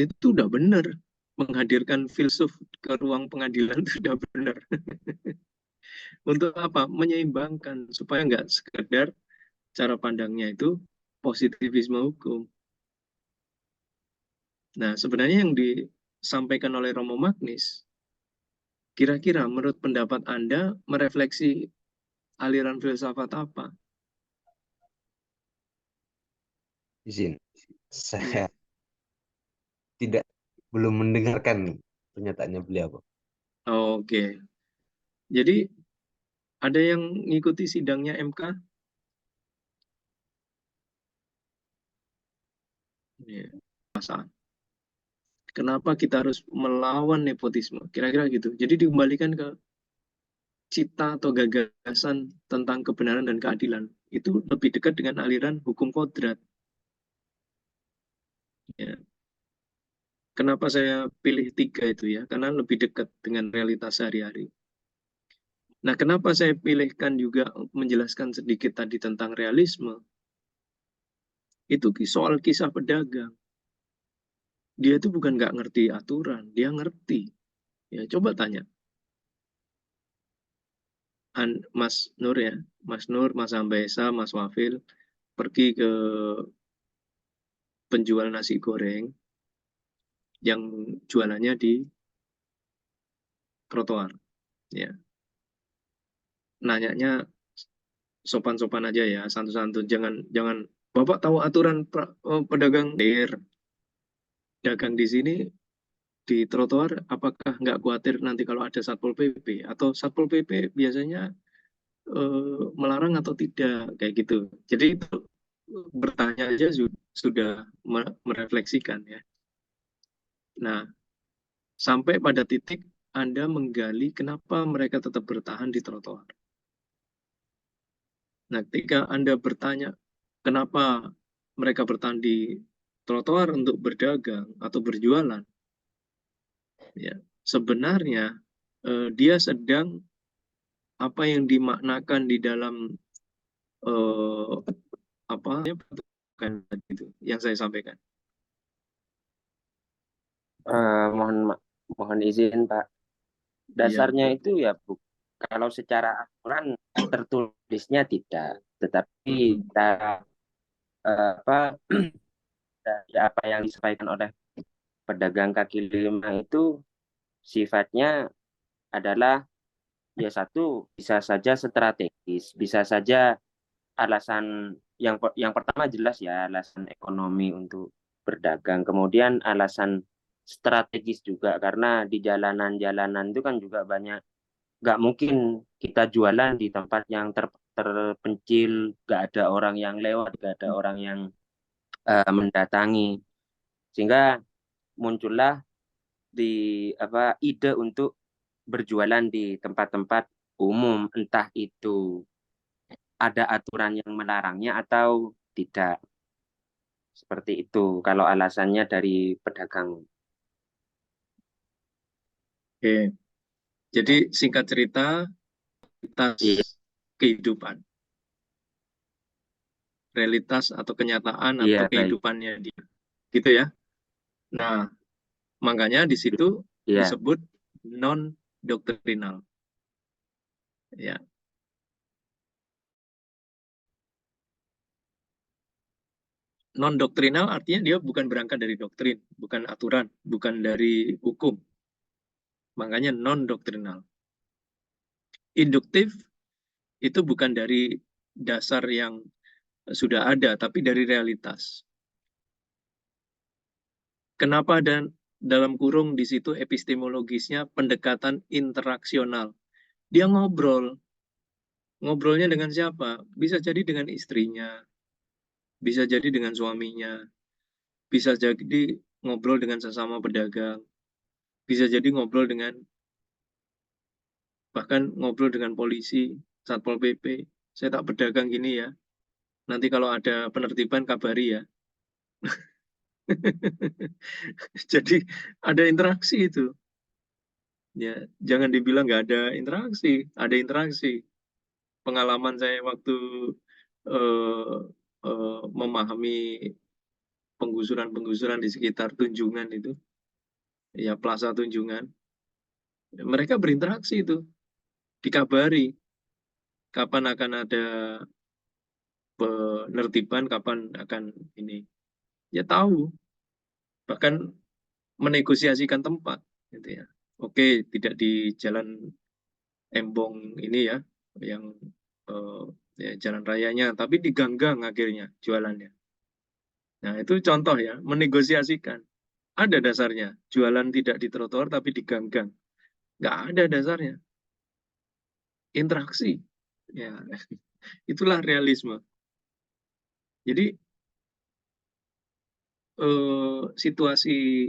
itu udah benar, menghadirkan filsuf ke ruang pengadilan itu udah benar. Untuk apa? Menyeimbangkan supaya nggak sekedar cara pandangnya itu positivisme hukum. Nah, sebenarnya yang disampaikan oleh Romo Magnis, kira-kira menurut pendapat Anda merefleksi aliran filsafat apa? Izin, saya belum mendengarkan pernyataannya beliau. Oke. Jadi ada yang ngikuti sidangnya MK? Ya, perasaan. Kenapa kita harus melawan nepotisme? Kira-kira gitu. Jadi dikembalikan ke cita atau gagasan tentang kebenaran dan keadilan. Itu lebih dekat dengan aliran hukum kodrat. Ya. Kenapa saya pilih 3 itu ya? Karena lebih dekat dengan realitas sehari-hari. Nah, kenapa saya pilihkan juga menjelaskan sedikit tadi tentang realisme? Itu soal kisah pedagang. Dia itu bukan nggak ngerti aturan, dia ngerti. Ya, coba tanya. Mas Nur ya, Mas Nur, Mas Ambesa, Mas Wafil, pergi ke penjual nasi goreng yang jualannya di trotoar. Ya, nanyanya sopan-sopan aja ya, santun-santun. Jangan Bapak tahu aturan pedagang dagang di sini di trotoar, apakah nggak khawatir nanti kalau ada Satpol PP? Atau Satpol PP biasanya melarang atau tidak? Kayak gitu. Jadi itu bertanya aja sudah merefleksikan ya. Nah, sampai pada titik Anda menggali kenapa mereka tetap bertahan di trotoar. Nah, ketika Anda bertanya kenapa mereka bertahan di trotoar untuk berdagang atau berjualan, ya sebenarnya dia sedang apa yang dimaknakan di dalam apa bukan itu yang saya sampaikan. Mohon izin Pak. Dasarnya Iya. itu ya kalau secara aturan tertulisnya tidak, tetapi apa yang disampaikan oleh pedagang kaki lima itu sifatnya adalah ya satu bisa saja strategis, bisa saja alasan yang pertama jelas ya alasan ekonomi untuk berdagang, kemudian alasan strategis juga karena di jalanan-jalanan itu kan juga banyak, nggak mungkin kita jualan di tempat yang terpencil, nggak ada orang yang lewat, nggak ada orang yang mendatangi, sehingga muncullah ide untuk berjualan di tempat-tempat umum, entah itu ada aturan yang melarangnya atau tidak. Seperti itu kalau alasannya dari pedagang. Oke. Jadi singkat cerita, Iya, kehidupan, realitas atau kenyataan atau iya baik. kehidupannya dia, gitu ya. Nah, makanya di situ Iya, disebut non doktrinal. Ya, non doktrinal artinya dia bukan berangkat dari doktrin, bukan aturan, bukan dari hukum. Makanya non doktrinal. Induktif itu bukan dari dasar yang sudah ada, tapi dari realitas. Kenapa dan dalam kurung di situ epistemologisnya pendekatan interaksional. Dia ngobrol. Ngobrolnya dengan siapa? Bisa jadi dengan istrinya, bisa jadi dengan suaminya, bisa jadi ngobrol dengan sesama pedagang, bisa jadi ngobrol dengan bahkan ngobrol dengan polisi, Satpol PP. Saya tak berdagang gini ya. Nanti kalau ada penertiban kabari ya. Jadi ada interaksi itu. Ya, jangan dibilang nggak ada interaksi, ada interaksi. Pengalaman saya waktu eh, memahami penggusuran-penggusuran di sekitar Tunjungan itu, ya Plaza Tunjungan, mereka berinteraksi itu, dikabari kapan akan ada penertiban, kapan akan ini, ya tahu, bahkan menegosiasikan tempat, gitu ya. Oke, tidak di Jalan Embong ini ya, yang ya, jalan rayanya, tapi di gang-gang akhirnya jualannya. Nah, itu contoh ya, menegosiasikan. Ada dasarnya, jualan tidak di trotoar tapi di gang-gang. Nggak ada dasarnya. Interaksi. Ya, itulah realisme. Jadi, situasi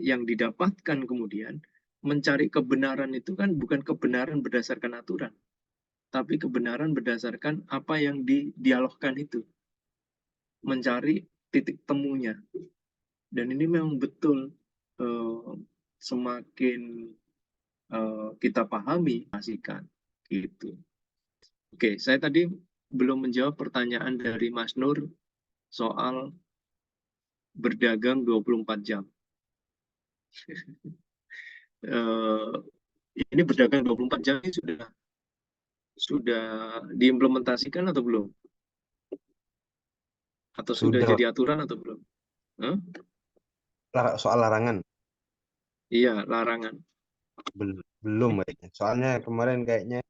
yang didapatkan kemudian mencari kebenaran itu kan bukan kebenaran berdasarkan aturan, tapi kebenaran berdasarkan apa yang didialogkan itu, mencari titik temunya. Dan ini memang betul semakin kita pahami, pastikan gitu. Oke, saya tadi belum menjawab pertanyaan dari Mas Nur soal berdagang 24 jam. Ini berdagang 24 jam ini sudah diimplementasikan atau belum? Atau sudah Sudah, jadi aturan atau belum? Hah? soal larangan Iya, larangan. belum kayaknya. Soalnya kemarin kayaknya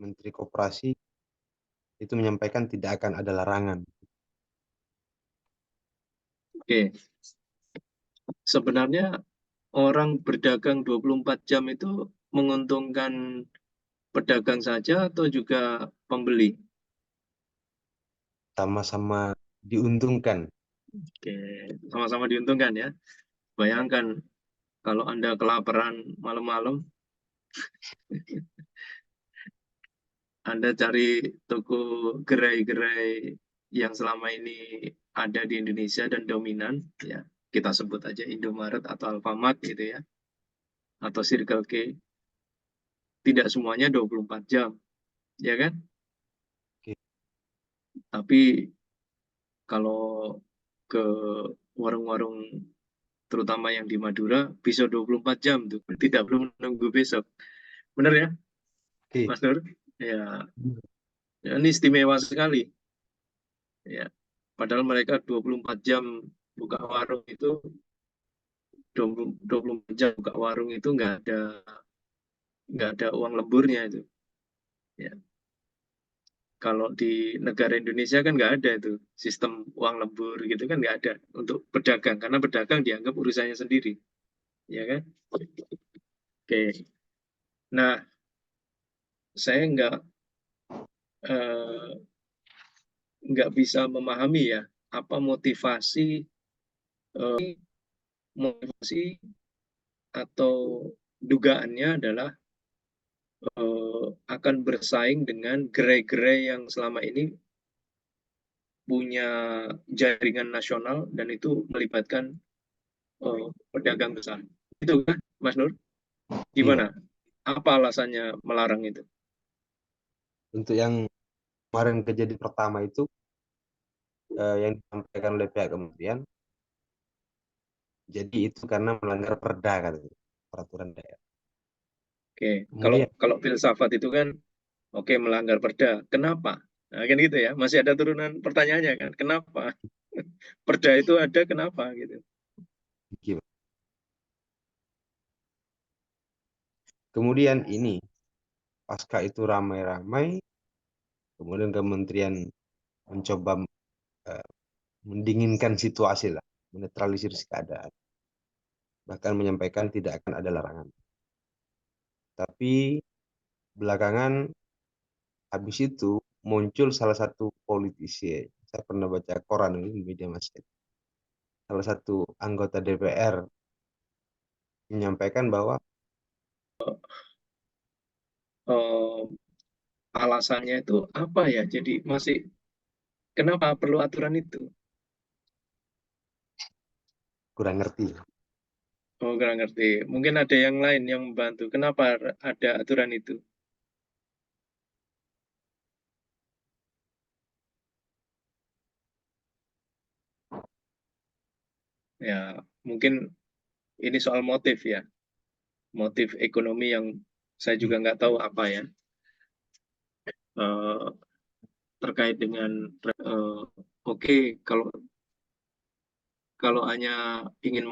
Menteri Koperasi itu menyampaikan tidak akan ada larangan. Oke. Sebenarnya orang berdagang 24 jam itu menguntungkan pedagang saja atau juga pembeli? Sama-sama diuntungkan. Oke, sama-sama diuntungkan ya. Bayangkan kalau Anda kelaparan malam-malam, Anda cari toko gerai-gerai yang selama ini ada di Indonesia dan dominan, ya kita sebut aja Indomaret atau Alfamart gitu ya, atau Circle K, tidak semuanya 24 jam, ya kan? Oke. Tapi kalau ke warung-warung terutama yang di Madura bisa 24 jam tuh, tidak perlu menunggu besok. Benar ya, Oke. Mas Nur? Ya, ini istimewa sekali. Ya, padahal mereka 24 jam buka warung itu 24 jam buka warung itu nggak ada uang lemburnya itu. Ya. Kalau di negara Indonesia kan nggak ada itu sistem uang lembur gitu kan nggak ada untuk pedagang karena pedagang dianggap urusannya sendiri, ya kan? Oke. Nah, saya nggak bisa memahami ya apa motivasi atau dugaannya adalah akan bersaing dengan gerai-gerai yang selama ini punya jaringan nasional dan itu melibatkan pedagang besar. Itu kan, Mas Nur? Gimana? Apa alasannya melarang itu? Untuk yang kemarin kejadian pertama itu yang disampaikan oleh pihak kementerian, jadi itu karena melanggar perda katanya, peraturan daerah. Oke, Kemudian kalau filsafat itu kan oke melanggar perda. Kenapa? Nah, kan gitu ya. Masih ada turunan pertanyaannya kan. Kenapa? Perda itu ada kenapa gitu. gimana? Kemudian ini pasca itu ramai-ramai, kemudian kementerian mencoba mendinginkan situasi lah, menetralisir keadaan, bahkan menyampaikan tidak akan ada larangan. Tapi belakangan habis itu muncul salah satu politisi, saya pernah baca koran ini di media massa, salah satu anggota DPR menyampaikan bahwa Alasannya itu apa ya? Jadi masih kenapa perlu aturan itu? kurang ngerti. Oh, kurang ngerti. Mungkin ada yang lain yang membantu. Kenapa ada aturan itu? Ya, mungkin ini soal motif ya. Motif ekonomi yang saya juga nggak tahu apa ya. Terkait dengan oke, kalau hanya ingin